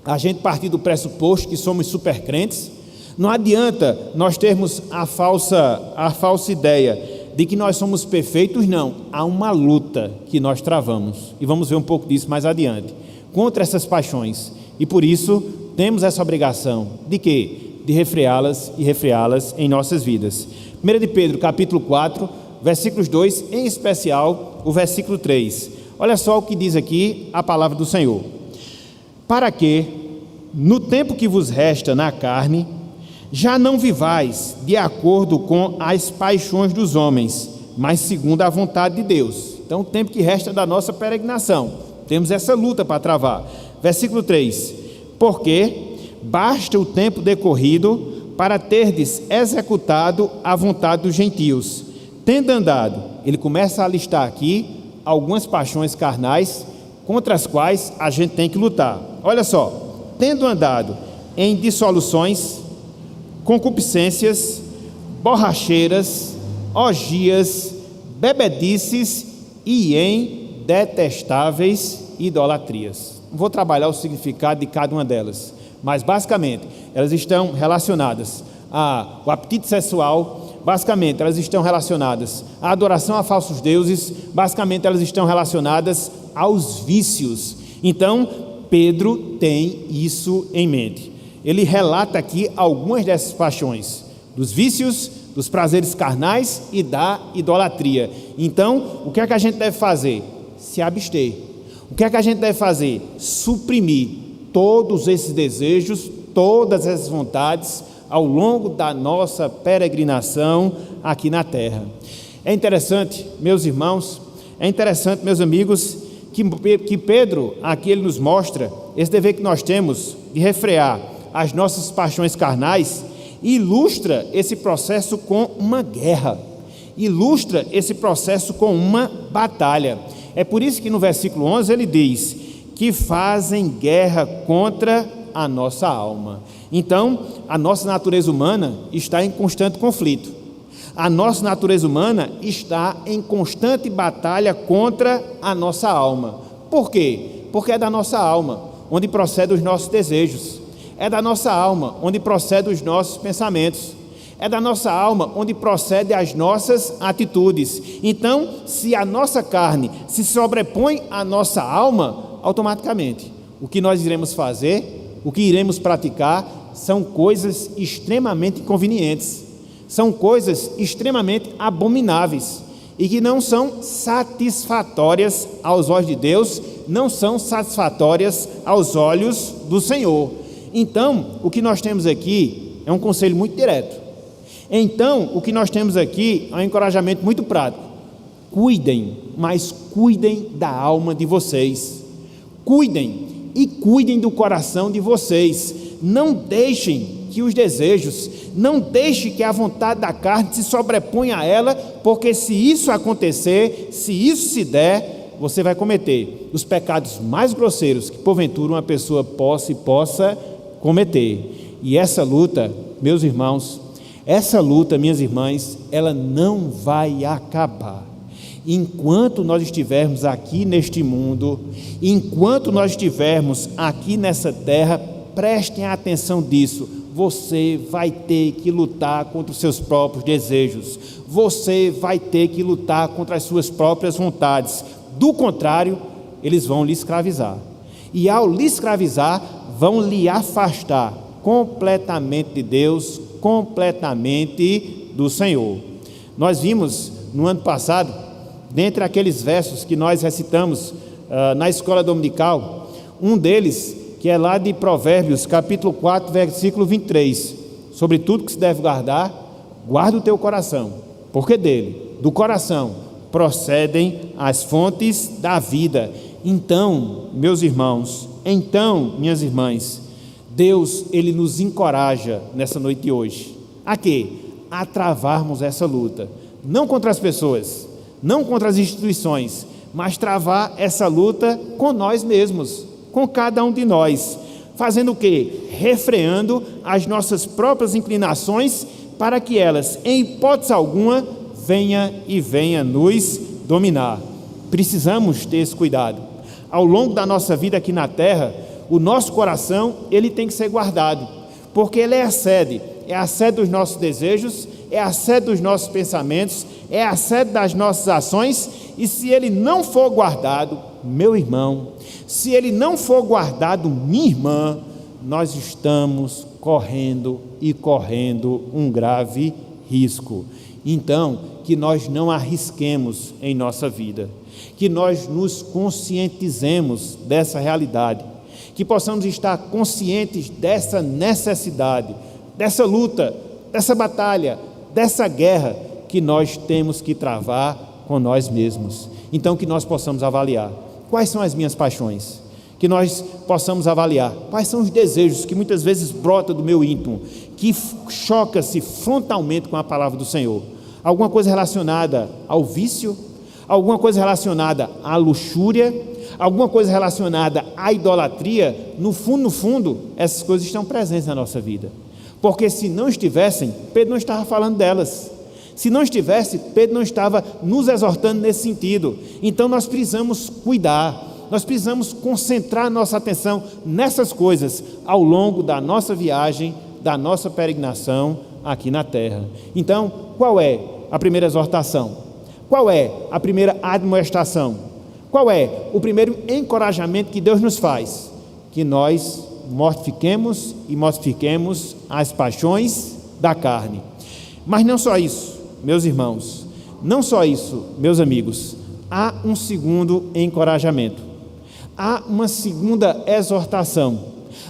a gente partir do pressuposto que somos super crentes, não adianta nós termos a falsa ideia de que nós somos perfeitos. Não, há uma luta que nós travamos, e vamos ver um pouco disso mais adiante, contra essas paixões, e por isso temos essa obrigação de quê? De refreá-las e refreá-las em nossas vidas. 1 de Pedro, capítulo 4, versículos 2, em especial o versículo 3. Olha só o que diz aqui a palavra do Senhor. Para que, no tempo que vos resta na carne, já não vivais de acordo com as paixões dos homens, mas segundo a vontade de Deus. Então, o tempo que resta da nossa peregrinação, temos essa luta para travar. Versículo 3: porque basta o tempo decorrido para terdes executado a vontade dos gentios, tendo andado. Ele começa a listar aqui algumas paixões carnais contra as quais a gente tem que lutar. Olha só: tendo andado em dissoluções, concupiscências, borracheiras, orgias, bebedices e em detestáveis idolatrias. Vou trabalhar o significado de cada uma delas, mas basicamente elas estão relacionadas o apetite sexual, basicamente elas estão relacionadas à adoração a falsos deuses, basicamente elas estão relacionadas aos vícios. Então, Pedro tem isso em mente. Ele relata aqui algumas dessas paixões, dos vícios, dos prazeres carnais e da idolatria. Então, o que é que a gente deve fazer? Se abster. O que é que a gente deve fazer? Suprimir todos esses desejos, todas essas vontades ao longo da nossa peregrinação aqui na terra. É interessante, meus irmãos, é interessante, meus amigos, que Pedro, aqui ele nos mostra esse dever que nós temos de refrear as nossas paixões carnais, e ilustra esse processo com uma guerra, ilustra esse processo com uma batalha. É por isso que no versículo 11 ele diz que fazem guerra contra a nossa alma. Então, a nossa natureza humana está em constante conflito. A nossa natureza humana está em constante batalha contra a nossa alma. Por quê? Porque é da nossa alma onde procedem os nossos desejos. É da nossa alma onde procedem os nossos pensamentos. É da nossa alma onde procedem as nossas atitudes. Então, se a nossa carne se sobrepõe à nossa alma, automaticamente, o que nós iremos fazer, o que iremos praticar, são coisas extremamente inconvenientes, são coisas extremamente abomináveis e que não são satisfatórias aos olhos de Deus, não são satisfatórias aos olhos do Senhor. Então, o que nós temos aqui é um conselho muito direto. Então, o que nós temos aqui é um encorajamento muito prático. Cuidem, mas cuidem da alma de vocês. Cuidem e cuidem do coração de vocês. Não deixem que os desejos, não deixem que a vontade da carne se sobreponha a ela, porque se isso acontecer, se isso se der, você vai cometer os pecados mais grosseiros que porventura uma pessoa possa cometer. E essa luta, meus irmãos, essa luta, minhas irmãs, ela não vai acabar. Enquanto nós estivermos aqui neste mundo, enquanto nós estivermos aqui nessa terra, prestem atenção disso. Você vai ter que lutar contra os seus próprios desejos. Você vai ter que lutar contra as suas próprias vontades. Do contrário, eles vão lhe escravizar. E ao lhe escravizar, vão lhe afastar completamente de Deus, completamente do Senhor. Nós vimos no ano passado, dentre aqueles versos que nós recitamos na escola dominical, um deles que é lá de Provérbios, capítulo 4, versículo 23, sobre tudo que se deve guardar, guarda o teu coração, porque dele, do coração, procedem as fontes da vida. Então, meus irmãos, então, minhas irmãs, Deus, Ele nos encoraja nessa noite de hoje. A quê? A travarmos essa luta. Não contra as pessoas, não contra as instituições, mas travar essa luta com nós mesmos, com cada um de nós. Fazendo o quê? Refreando as nossas próprias inclinações para que elas, em hipótese alguma, venha nos dominar. Precisamos ter esse cuidado. Ao longo da nossa vida aqui na terra, o nosso coração, ele tem que ser guardado, porque ele é a sede dos nossos desejos, é a sede dos nossos pensamentos, é a sede das nossas ações, e se ele não for guardado, meu irmão, se ele não for guardado, minha irmã, nós estamos correndo um grave risco. Então, que nós não arrisquemos em nossa vida, que nós nos conscientizemos dessa realidade, que possamos estar conscientes dessa necessidade, dessa luta, dessa batalha, dessa guerra que nós temos que travar com nós mesmos. Então, que nós possamos avaliar quais são as minhas paixões, que nós possamos avaliar quais são os desejos que muitas vezes brotam do meu íntimo, que choca-se frontalmente com a palavra do Senhor. Alguma coisa relacionada ao vício, alguma coisa relacionada à luxúria, alguma coisa relacionada à idolatria. No fundo, essas coisas estão presentes na nossa vida, porque se não estivessem, Pedro não estava falando delas. Se não estivesse, Pedro não estava nos exortando nesse sentido. Então nós precisamos cuidar, nós precisamos concentrar nossa atenção nessas coisas ao longo da nossa viagem, da nossa peregrinação aqui na terra. Então, qual é a primeira exortação? Qual é a primeira admoestação? Qual é o primeiro encorajamento que Deus nos faz? Que nós mortifiquemos as paixões da carne. Mas não só isso, meus irmãos, não só isso, meus amigos, há um segundo encorajamento, há uma segunda exortação,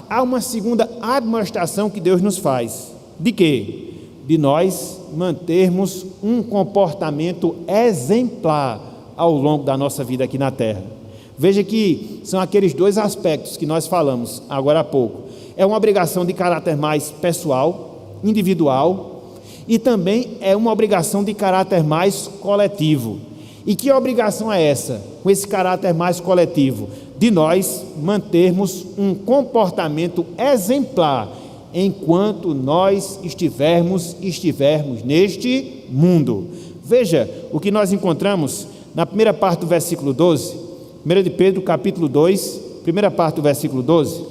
há uma segunda admoestação que Deus nos faz. De quê? De nós mantermos um comportamento exemplar ao longo da nossa vida aqui na terra. Veja que são aqueles dois aspectos que nós falamos agora há pouco. É uma obrigação de caráter mais pessoal, individual, e também é uma obrigação de caráter mais coletivo. E que obrigação é essa, com esse caráter mais coletivo? De nós mantermos um comportamento exemplar enquanto nós estivermos neste mundo. Veja o que nós encontramos na primeira parte do versículo 12, 1 de Pedro, capítulo 2, primeira parte do versículo 12,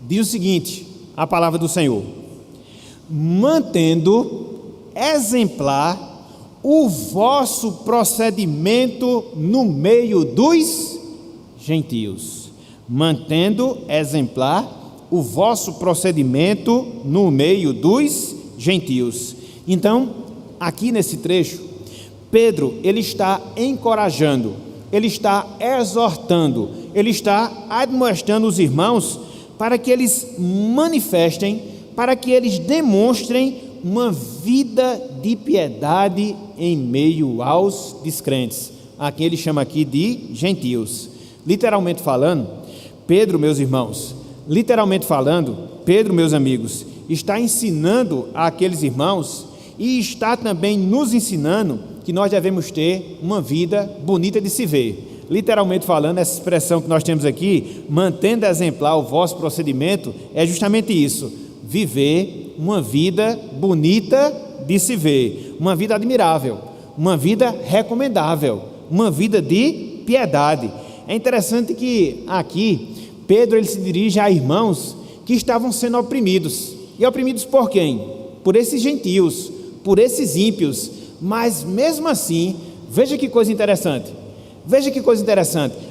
diz o seguinte, a palavra do Senhor: mantendo exemplar o vosso procedimento no meio dos gentios. Mantendo exemplar o vosso procedimento no meio dos gentios. Então, aqui nesse trecho, Pedro, ele está encorajando, ele está exortando, ele está admoestando os irmãos para que eles manifestem, para que eles demonstrem uma vida de piedade em meio aos descrentes, a quem ele chama aqui de gentios. Literalmente falando, Pedro, meus irmãos, Pedro, meus amigos, está ensinando àqueles irmãos e está também nos ensinando que nós devemos ter uma vida bonita de se ver. Literalmente falando, essa expressão que nós temos aqui, mantendo exemplar o vosso procedimento, é justamente isso: viver uma vida bonita de se ver, uma vida admirável, uma vida recomendável, uma vida de piedade. É interessante que aqui Pedro ele se dirige a irmãos que estavam sendo oprimidos. E oprimidos por quem? Por esses gentios, por esses ímpios. Mas mesmo assim, veja que coisa interessante.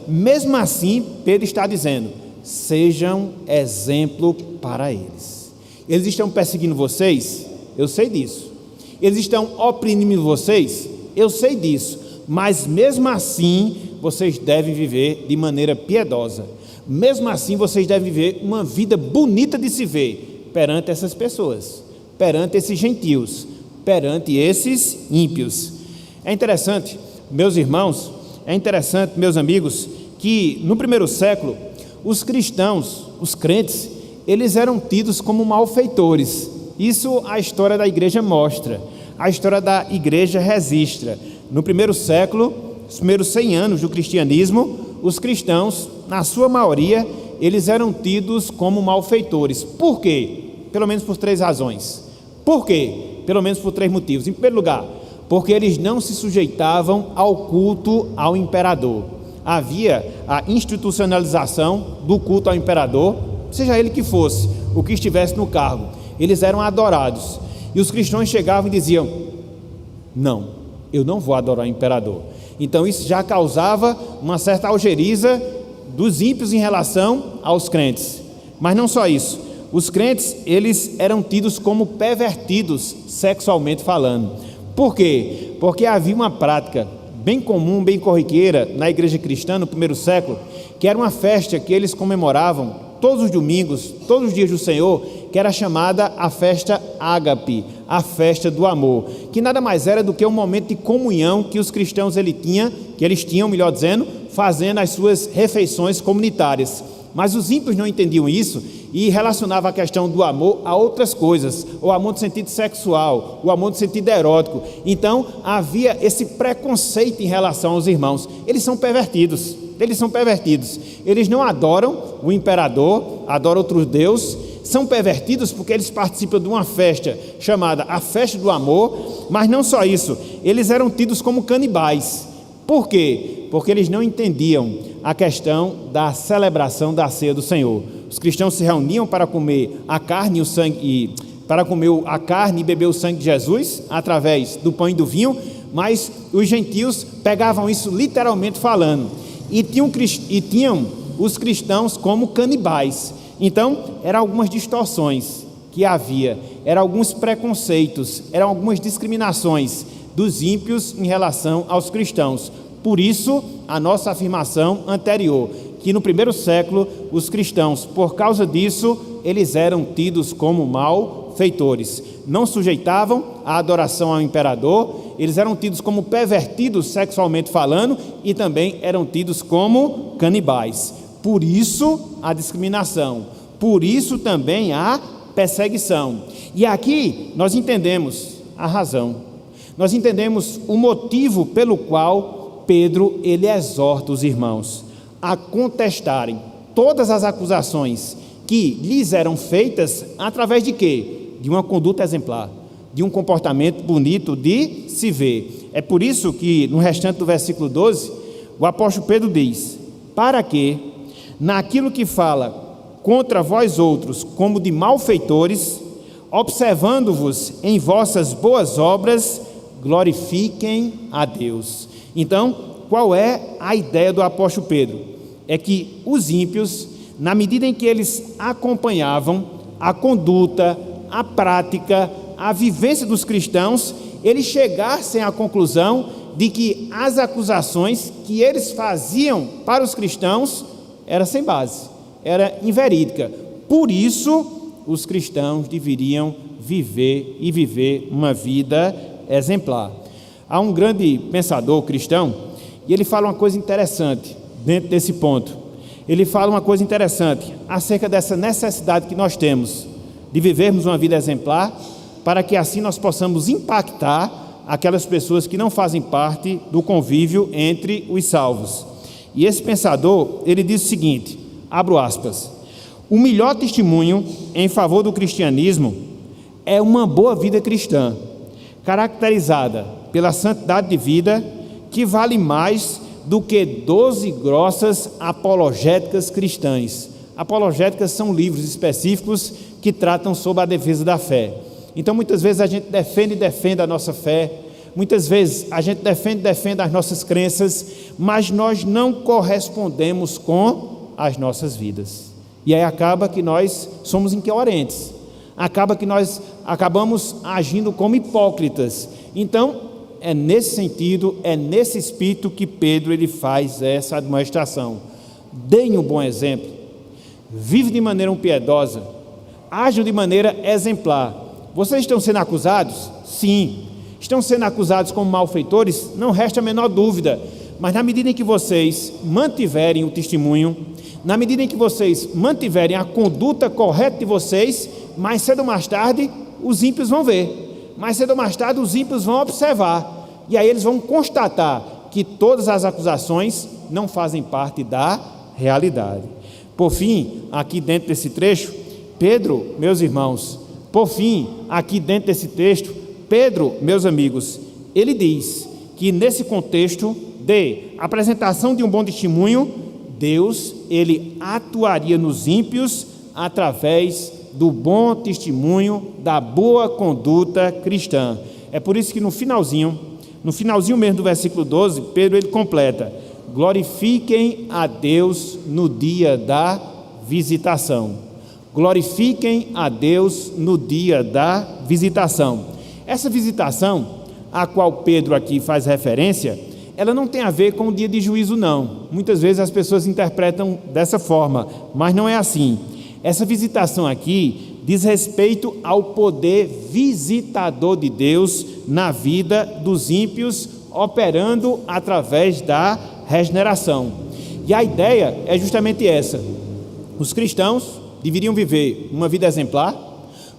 Mesmo assim, Pedro está dizendo: sejam exemplo para eles. Eles estão perseguindo vocês? Eu sei disso. Eles estão oprimindo vocês? Eu sei disso. Mas mesmo assim, vocês devem viver de maneira piedosa. Mesmo assim, vocês devem viver uma vida bonita de se ver perante essas pessoas, perante esses gentios, perante esses ímpios. É interessante, meus irmãos, meus amigos, que no primeiro século, os cristãos, os crentes, eles eram tidos como malfeitores. Isso a história da igreja mostra, a história da igreja registra. No primeiro século, os primeiros 100 anos do cristianismo, os cristãos, na sua maioria, eles eram tidos como malfeitores. Por quê? Pelo menos por 3 razões. Por quê? Pelo menos por 3 motivos. Em primeiro lugar, porque eles não se sujeitavam ao culto ao imperador. Havia a institucionalização do culto ao imperador, seja ele que fosse, o que estivesse no cargo. Eles eram adorados. E os cristãos chegavam e diziam: não, eu não vou adorar o imperador. Então isso já causava uma certa algeriza dos ímpios em relação aos crentes. Mas não só isso, os crentes, eles eram tidos como pervertidos sexualmente falando. Por quê? Porque havia uma prática bem comum, bem corriqueira na igreja cristã no primeiro século, que era uma festa que eles comemoravam todos os domingos, todos os dias do Senhor, que era chamada a festa ágape, a festa do amor, que nada mais era do que um momento de comunhão que os cristãos eles tinham, melhor dizendo, fazendo as suas refeições comunitárias. Mas os ímpios não entendiam isso e relacionavam a questão do amor a outras coisas, o amor no sentido sexual, o amor no sentido erótico. Então havia esse preconceito em relação aos irmãos. Eles são pervertidos, eles não adoram o imperador, adoram outros deuses, são pervertidos porque eles participam de uma festa chamada a festa do amor. Mas não só isso, eles eram tidos como canibais. Por quê? Porque eles não entendiam a questão da celebração da ceia do Senhor. Os cristãos se reuniam para comer a carne e o sangue, para comer a carne e beber o sangue de Jesus, através do pão e do vinho, mas os gentios pegavam isso literalmente falando, e tinham os cristãos como canibais. Então, eram algumas distorções que havia, eram alguns preconceitos, eram algumas discriminações dos ímpios em relação aos cristãos. Por isso, a nossa afirmação anterior, que no primeiro século, os cristãos, por causa disso, eles eram tidos como malfeitores. Não sujeitavam a adoração ao imperador, eles eram tidos como pervertidos sexualmente falando e também eram tidos como canibais. Por isso, a discriminação. Por isso também a perseguição. E aqui nós entendemos a razão. Nós entendemos o motivo pelo qual Pedro, ele exorta os irmãos a contestarem todas as acusações que lhes eram feitas através de quê? De uma conduta exemplar, de um comportamento bonito de se ver. É por isso que no restante do versículo 12, o apóstolo Pedro diz: para que, naquilo que fala contra vós outros como de malfeitores, observando-vos em vossas boas obras, glorifiquem a Deus. Então, qual é a ideia do apóstolo Pedro? É que os ímpios, na medida em que eles acompanhavam a conduta, a prática, a vivência dos cristãos, eles chegassem à conclusão de que as acusações que eles faziam para os cristãos era sem base, era inverídica. Por isso, os cristãos deveriam viver uma vida exemplar. Há um grande pensador cristão e ele fala uma coisa interessante dentro desse ponto. Ele fala uma coisa interessante acerca dessa necessidade que nós temos de vivermos uma vida exemplar, para que assim nós possamos impactar aquelas pessoas que não fazem parte do convívio entre os salvos. E esse pensador, ele diz o seguinte, abro aspas: o melhor testemunho em favor do cristianismo é uma boa vida cristã, caracterizada pela santidade de vida, que vale mais do que 12 grossas apologéticas cristãs. Apologéticas são livros específicos que tratam sobre a defesa da fé. Então, muitas vezes a gente defende a nossa fé, muitas vezes a gente defende as nossas crenças, mas nós não correspondemos com as nossas vidas. E aí acaba que nós somos incoerentes, acaba que nós acabamos agindo como hipócritas. Então, é nesse sentido, é nesse espírito que Pedro ele faz essa admoestação. Deem um bom exemplo, vive de maneira piedosa, ajam de maneira exemplar. Vocês estão sendo acusados? Sim. Estão sendo acusados como malfeitores? Não resta a menor dúvida. Mas na medida em que vocês mantiverem o testemunho, na medida em que vocês mantiverem a conduta correta de vocês, mais cedo ou mais tarde, os ímpios vão ver. Mais cedo ou mais tarde, os ímpios vão observar. E aí eles vão constatar que todas as acusações não fazem parte da realidade. Por fim, aqui dentro desse trecho, Pedro, meus irmãos, por fim, aqui dentro desse texto, Pedro, meus amigos, ele diz que nesse contexto de apresentação de um bom testemunho, Deus, ele atuaria nos ímpios através do bom testemunho, da boa conduta cristã. É por isso que no finalzinho mesmo do versículo 12, Pedro ele completa: glorifiquem a Deus no dia da visitação. Glorifiquem a Deus no dia da visitação. Essa visitação, a qual Pedro aqui faz referência, ela não tem a ver com o dia de juízo, não. Muitas vezes as pessoas interpretam dessa forma, mas não é assim. Essa visitação aqui diz respeito ao poder visitador de Deus na vida dos ímpios, operando através da regeneração. E a ideia é justamente essa: os cristãos deveriam viver uma vida exemplar,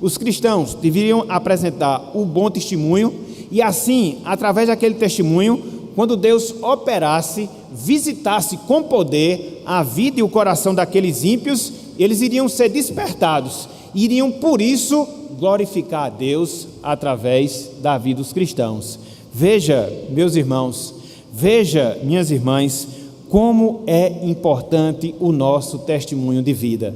os cristãos deveriam apresentar o bom testemunho, e assim, através daquele testemunho, quando Deus operasse, visitasse com poder a vida e o coração daqueles ímpios, eles iriam ser despertados, iriam por isso glorificar a Deus através da vida dos cristãos. Veja, meus irmãos, veja, minhas irmãs, como é importante o nosso testemunho de vida.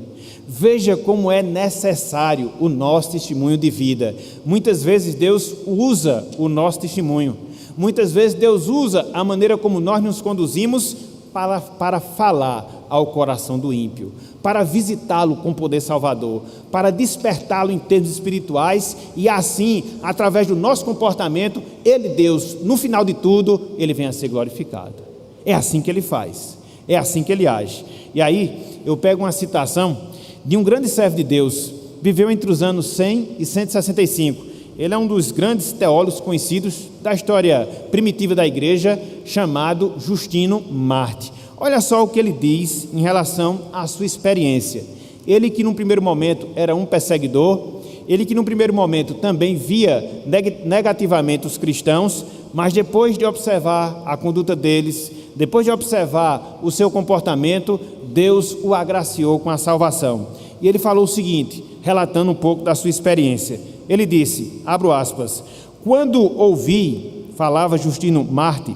Veja como é necessário o nosso testemunho de vida. Muitas vezes Deus usa o nosso testemunho. Muitas vezes Deus usa a maneira como nós nos conduzimos para falar ao coração do ímpio, para visitá-lo com poder salvador, para despertá-lo em termos espirituais e assim, através do nosso comportamento, Ele, Deus, no final de tudo, Ele vem a ser glorificado. É assim que Ele faz, é assim que Ele age. E aí, eu pego uma citação de um grande servo de Deus, viveu entre os anos 100 e 165. Ele é um dos grandes teólogos conhecidos da história primitiva da igreja, chamado Justino Marte. Olha só o que ele diz em relação à sua experiência. Ele que num primeiro momento era um perseguidor, ele que num primeiro momento também via negativamente os cristãos, mas depois de observar a conduta deles, depois de observar o seu comportamento, Deus o agraciou com a salvação. E ele falou o seguinte, relatando um pouco da sua experiência. Ele disse, abro aspas, quando ouvi, falava Justino Marte,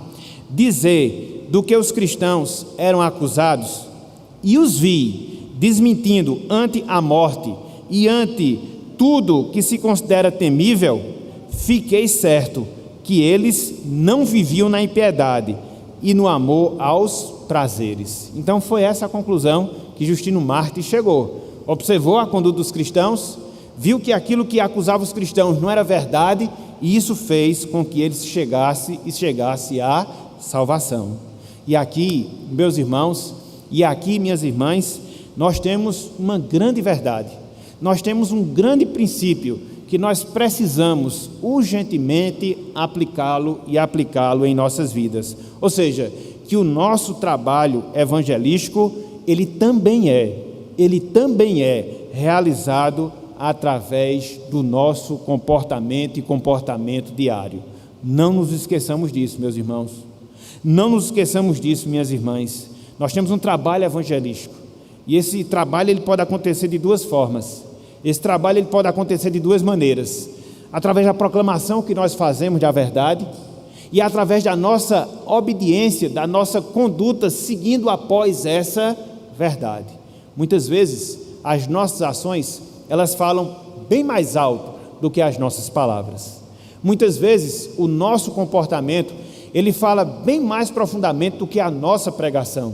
dizer do que os cristãos eram acusados, e os vi desmentindo ante a morte e ante tudo que se considera temível, fiquei certo que eles não viviam na impiedade e no amor aos prazeres. Então foi essa a conclusão que Justino Marte chegou. Observou a conduta dos cristãos, viu que aquilo que acusava os cristãos não era verdade, e isso fez com que eles chegasse à salvação. E aqui, meus irmãos, e aqui, minhas irmãs, nós temos uma grande verdade, nós temos um grande princípio que nós precisamos urgentemente aplicá-lo em nossas vidas. Ou seja, que o nosso trabalho evangelístico, ele também é realizado através do nosso comportamento e comportamento diário. Não nos esqueçamos disso, meus irmãos. Não nos esqueçamos disso, minhas irmãs. Nós temos um trabalho evangelístico. E esse trabalho ele pode acontecer de duas formas. Esse trabalho ele pode acontecer de duas maneiras. Através da proclamação que nós fazemos da verdade e através da nossa obediência, da nossa conduta seguindo após essa verdade. Muitas vezes, as nossas ações, elas falam bem mais alto do que as nossas palavras. Muitas vezes, o nosso comportamento, ele fala bem mais profundamente do que a nossa pregação.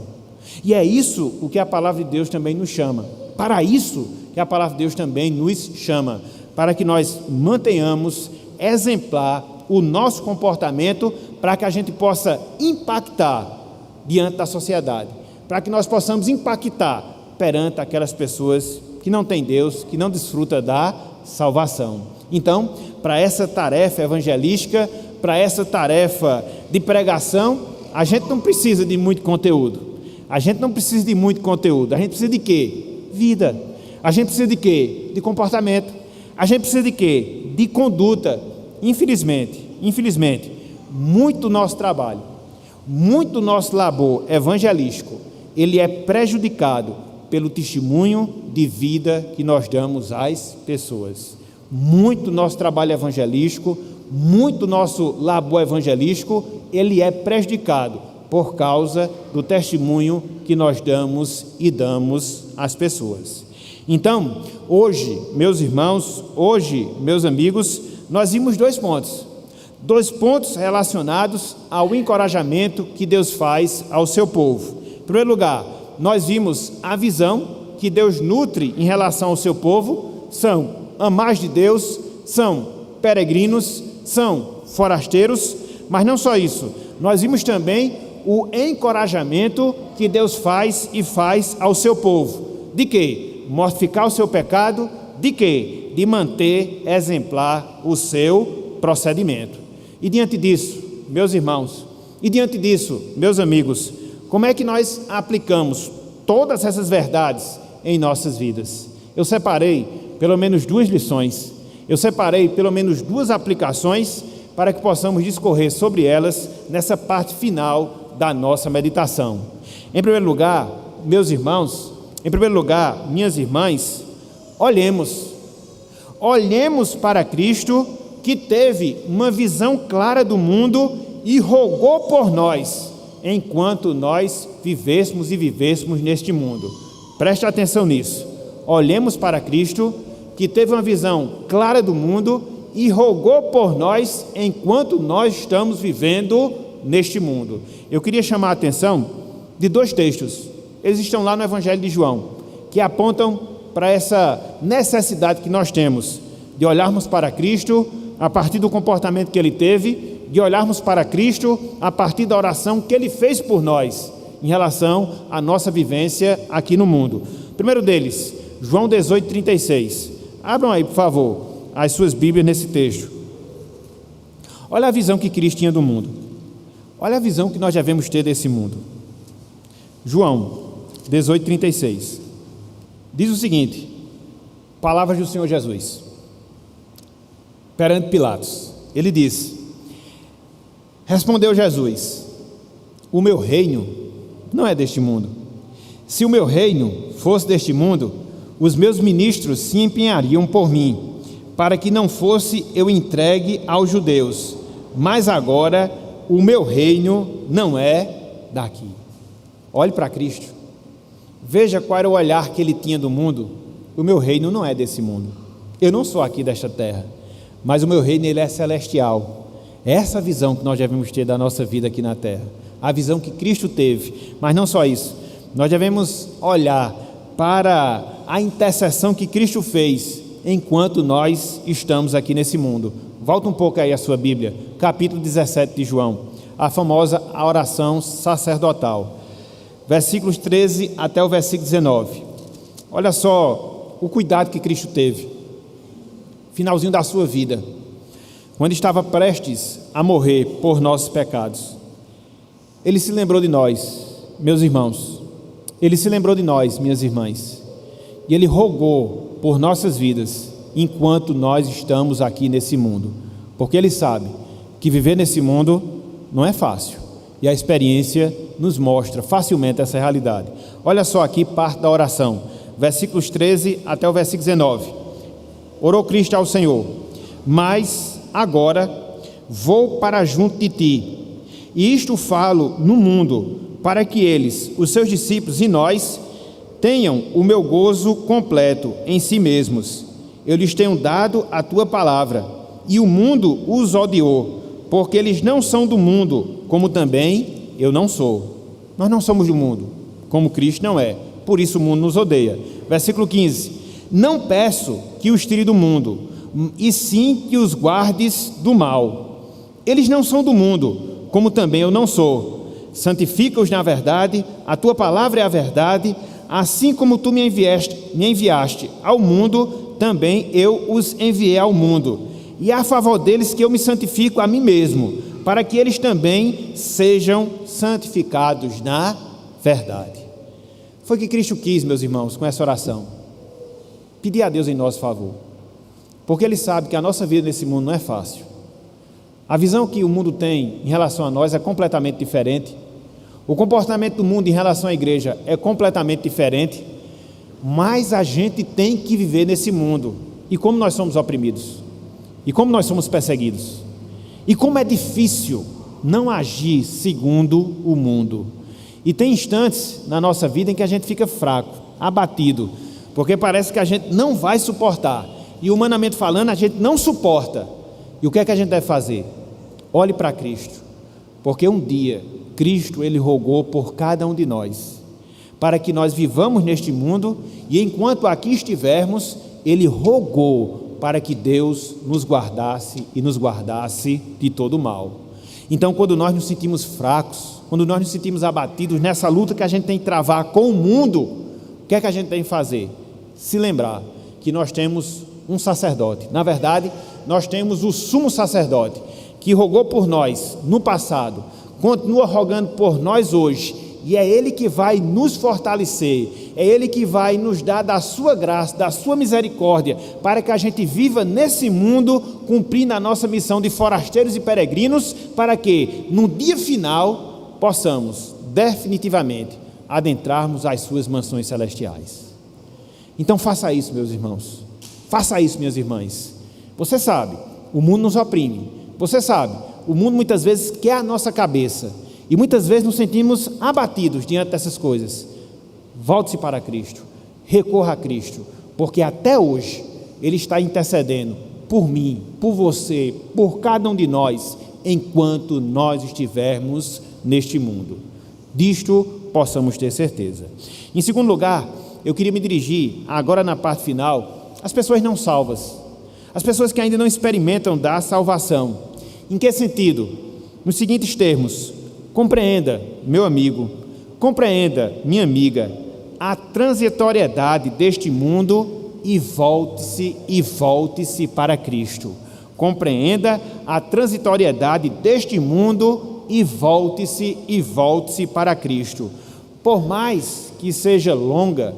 E é isso o que a palavra de Deus também nos chama. Para isso que a palavra de Deus também nos chama. Para que nós mantenhamos exemplar o nosso comportamento, para que a gente possa impactar diante da sociedade. Para que nós possamos impactar perante aquelas pessoas que não têm Deus, que não desfrutam da salvação. Então, para essa tarefa evangelística, para essa tarefa de pregação, a gente não precisa de muito conteúdo. A gente não precisa de muito conteúdo. A gente precisa de quê? Vida. A gente precisa de quê? De comportamento. A gente precisa de quê? De conduta. Infelizmente, muito do nosso trabalho, muito do nosso labor evangelístico, ele é prejudicado pelo testemunho de vida que nós damos às pessoas. Muito do nosso trabalho evangelístico, muito do nosso labor evangelístico, ele é prejudicado por causa do testemunho que nós damos e damos às pessoas. Então, hoje, meus irmãos, meus amigos, nós vimos dois pontos relacionados ao encorajamento que Deus faz ao seu povo. Em primeiro lugar, nós vimos a visão que Deus nutre em relação ao seu povo, são amados de Deus, são peregrinos, são forasteiros, mas não só isso, nós vimos também o encorajamento que Deus faz e faz ao seu povo. De quê? Mortificar o seu pecado, de quê? De manter exemplar o seu procedimento. E diante disso, meus irmãos, e diante disso, meus amigos, como é que nós aplicamos todas essas verdades em nossas vidas? Eu separei pelo menos duas lições, eu separei pelo menos duas aplicações para que possamos discorrer sobre elas nessa parte final da nossa meditação. Em primeiro lugar, meus irmãos, em primeiro lugar, minhas irmãs, olhemos para Cristo, que teve uma visão clara do mundo e rogou por nós enquanto nós vivêssemos neste mundo. Preste atenção nisso. Olhemos para Cristo, que teve uma visão clara do mundo e rogou por nós enquanto nós estamos vivendo neste mundo. Eu queria chamar a atenção de 2 textos. Eles estão lá no Evangelho de João, que apontam para essa necessidade que nós temos de olharmos para Cristo a partir do comportamento que Ele teve, de olharmos para Cristo a partir da oração que Ele fez por nós em relação à nossa vivência aqui no mundo. O primeiro deles, João 18:36. Abram aí, por favor, as suas Bíblias nesse texto. Olha a visão que Cristo tinha do mundo. Olha a visão que nós devemos ter desse mundo. João 18:36. Diz o seguinte, palavras do Senhor Jesus, perante Pilatos. Ele disse: respondeu Jesus: o meu reino não é deste mundo. Se o meu reino fosse deste mundo, os meus ministros se empenhariam por mim, para que não fosse eu entregue aos judeus. Mas agora o meu reino não é daqui. Olhe para Cristo. Veja qual era o olhar que ele tinha do mundo. O meu reino não é desse mundo. Eu não sou aqui desta terra, mas o meu reino ele é celestial. É essa visão que nós devemos ter da nossa vida aqui na terra. A visão que Cristo teve. Mas não só isso. Nós devemos olhar para a intercessão que Cristo fez enquanto nós estamos aqui nesse mundo. Volta um pouco aí a sua Bíblia, capítulo 17 de João, a famosa oração sacerdotal, versículos 13 até o versículo 19. Olha só o cuidado que Cristo teve, finalzinho da sua vida, quando estava prestes a morrer por nossos pecados. Ele se lembrou de nós, meus irmãos. Ele se lembrou de nós, minhas irmãs. E Ele rogou por nossas vidas enquanto nós estamos aqui nesse mundo. Porque Ele sabe que viver nesse mundo não é fácil. E a experiência nos mostra facilmente essa realidade. Olha só aqui parte da oração. Versículos 13 até o versículo 19. Orou Cristo ao Senhor: mas agora vou para junto de ti, e isto falo no mundo, para que eles, os seus discípulos e nós, tenham o meu gozo completo em si mesmos. Eu lhes tenho dado a tua palavra, e o mundo os odiou, porque eles não são do mundo, como também eu não sou. Nós não somos do mundo, como Cristo não é, por isso o mundo nos odeia. Versículo 15: não peço que os tire do mundo, e sim que os guardes do mal. Eles não são do mundo, como também eu não sou. Santifica-os na verdade, a tua palavra é a verdade. Assim como tu me enviaste ao mundo, também eu os enviei ao mundo. E é a favor deles que eu me santifico a mim mesmo, para que eles também sejam santificados na verdade. Foi o que Cristo quis, meus irmãos, com essa oração. Pedir a Deus em nosso favor, porque Ele sabe que a nossa vida nesse mundo não é fácil. A visão que o mundo tem em relação a nós é completamente diferente. O comportamento do mundo em relação à igreja é completamente diferente. Mas a gente tem que viver nesse mundo. E como nós somos oprimidos, e como nós somos perseguidos, e como é difícil não agir segundo o mundo. E tem instantes na nossa vida em que a gente fica fraco, abatido, porque parece que a gente não vai suportar. E humanamente falando, a gente não suporta. E o que é que a gente deve fazer? Olhe para Cristo, porque um dia Cristo ele rogou por cada um de nós, para que nós vivamos neste mundo, e enquanto aqui estivermos, Ele rogou para que Deus nos guardasse e nos guardasse de todo mal. Então, quando nós nos sentimos fracos, quando nós nos sentimos abatidos nessa luta que a gente tem que travar com o mundo, o que é que a gente tem que fazer? Se lembrar que nós temos um sacerdote. Na verdade, nós temos o sumo sacerdote, que rogou por nós no passado, continua rogando por nós hoje, e é Ele que vai nos fortalecer, é Ele que vai nos dar da sua graça, da sua misericórdia, para que a gente viva nesse mundo, cumprindo a nossa missão de forasteiros e peregrinos, para que no dia final possamos definitivamente adentrarmos as suas mansões celestiais. Então faça isso, meus irmãos, faça isso, minhas irmãs. Você sabe, o mundo nos oprime, você sabe, o mundo muitas vezes quer a nossa cabeça, E muitas vezes nos sentimos abatidos diante dessas coisas. Volte-se para Cristo, recorra a Cristo, porque até hoje Ele está intercedendo por mim, por você, por cada um de nós, enquanto nós estivermos neste mundo. Disto possamos ter certeza. Em segundo lugar, eu queria me dirigir, agora na parte final, às pessoas não salvas, as pessoas que ainda não experimentam da salvação. Em que sentido? Nos seguintes termos: compreenda, meu amigo, compreenda, minha amiga, a transitoriedade deste mundo e volte-se para Cristo. Compreenda a transitoriedade deste mundo e volte-se para Cristo. Por mais que seja longa,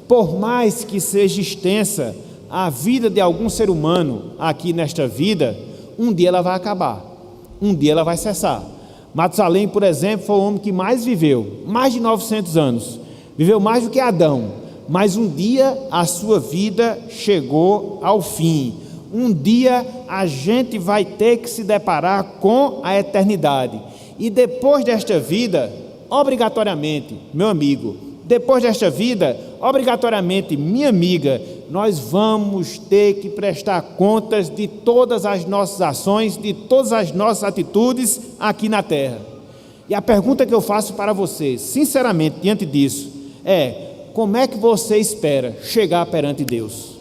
por mais que seja extensa a vida de algum ser humano aqui nesta vida, um dia ela vai acabar, um dia ela vai cessar. Matusalém, por exemplo, foi o homem que mais viveu, mais de 900 anos, viveu mais do que Adão, mas um dia a sua vida chegou ao fim. Um dia a gente vai ter que se deparar com a eternidade. E depois desta vida, obrigatoriamente, meu amigo, depois desta vida, obrigatoriamente, minha amiga, nós vamos ter que prestar contas de todas as nossas ações, de todas as nossas atitudes aqui na terra. E a pergunta que eu faço para você, sinceramente, diante disso, é: como é que você espera chegar perante Deus?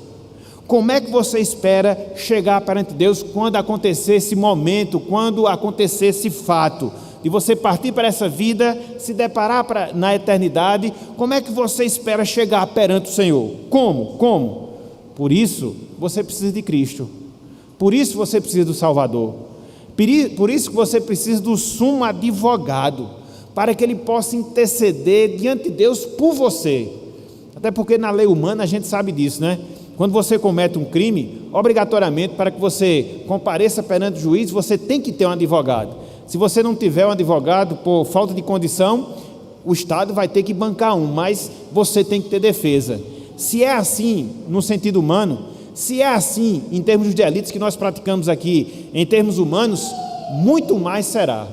Como é que você espera chegar perante Deus quando acontecer esse momento, quando acontecer esse fato, de você partir para essa vida, se deparar na eternidade? Como é que você espera chegar perante o Senhor? Como? Por isso, você precisa de Cristo. Por isso você precisa do Salvador. Por isso que você precisa do sumo advogado, para que Ele possa interceder diante de Deus por você. Até porque na lei humana a gente sabe disso, né? Quando você comete um crime, obrigatoriamente, para que você compareça perante o juiz, você tem que ter um advogado. Se você não tiver um advogado por falta de condição, o Estado vai ter que bancar um, mas você tem que ter defesa. Se é assim no sentido humano, se é assim em termos de delitos que nós praticamos aqui, em termos humanos, muito mais será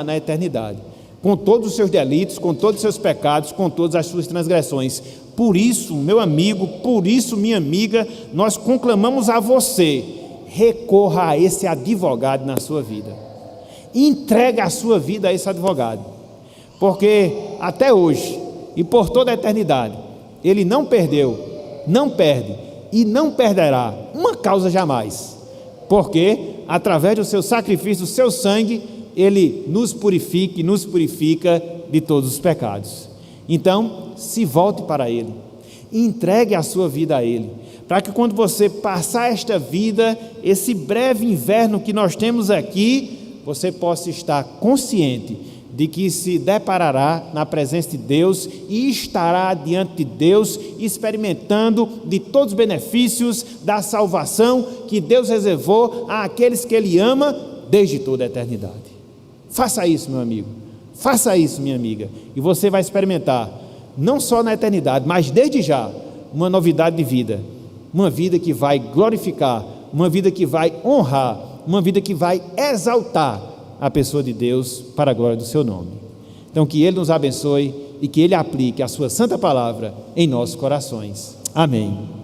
na eternidade, com todos os seus delitos, com todos os seus pecados, com todas as suas transgressões. Por isso, meu amigo, por isso, minha amiga, nós conclamamos a você: recorra a esse advogado na sua vida, entregue a sua vida a esse advogado, porque até hoje e por toda a eternidade, ele não perdeu, não perde e não perderá uma causa jamais, porque através do seu sacrifício, do seu sangue, Ele nos purifica de todos os pecados. Então, se volte para Ele, entregue a sua vida a Ele, para que quando você passar esta vida, esse breve inverno que nós temos aqui, você possa estar consciente de que se deparará na presença de Deus e estará diante de Deus, experimentando de todos os benefícios da salvação que Deus reservou àqueles que Ele ama desde toda a eternidade. Faça isso, meu amigo, faça isso, minha amiga, e você vai experimentar, não só na eternidade, mas desde já, uma novidade de vida, uma vida que vai glorificar, uma vida que vai honrar, uma vida que vai exaltar a pessoa de Deus para a glória do seu nome. Então, que Ele nos abençoe e que Ele aplique a sua santa palavra em nossos corações. Amém.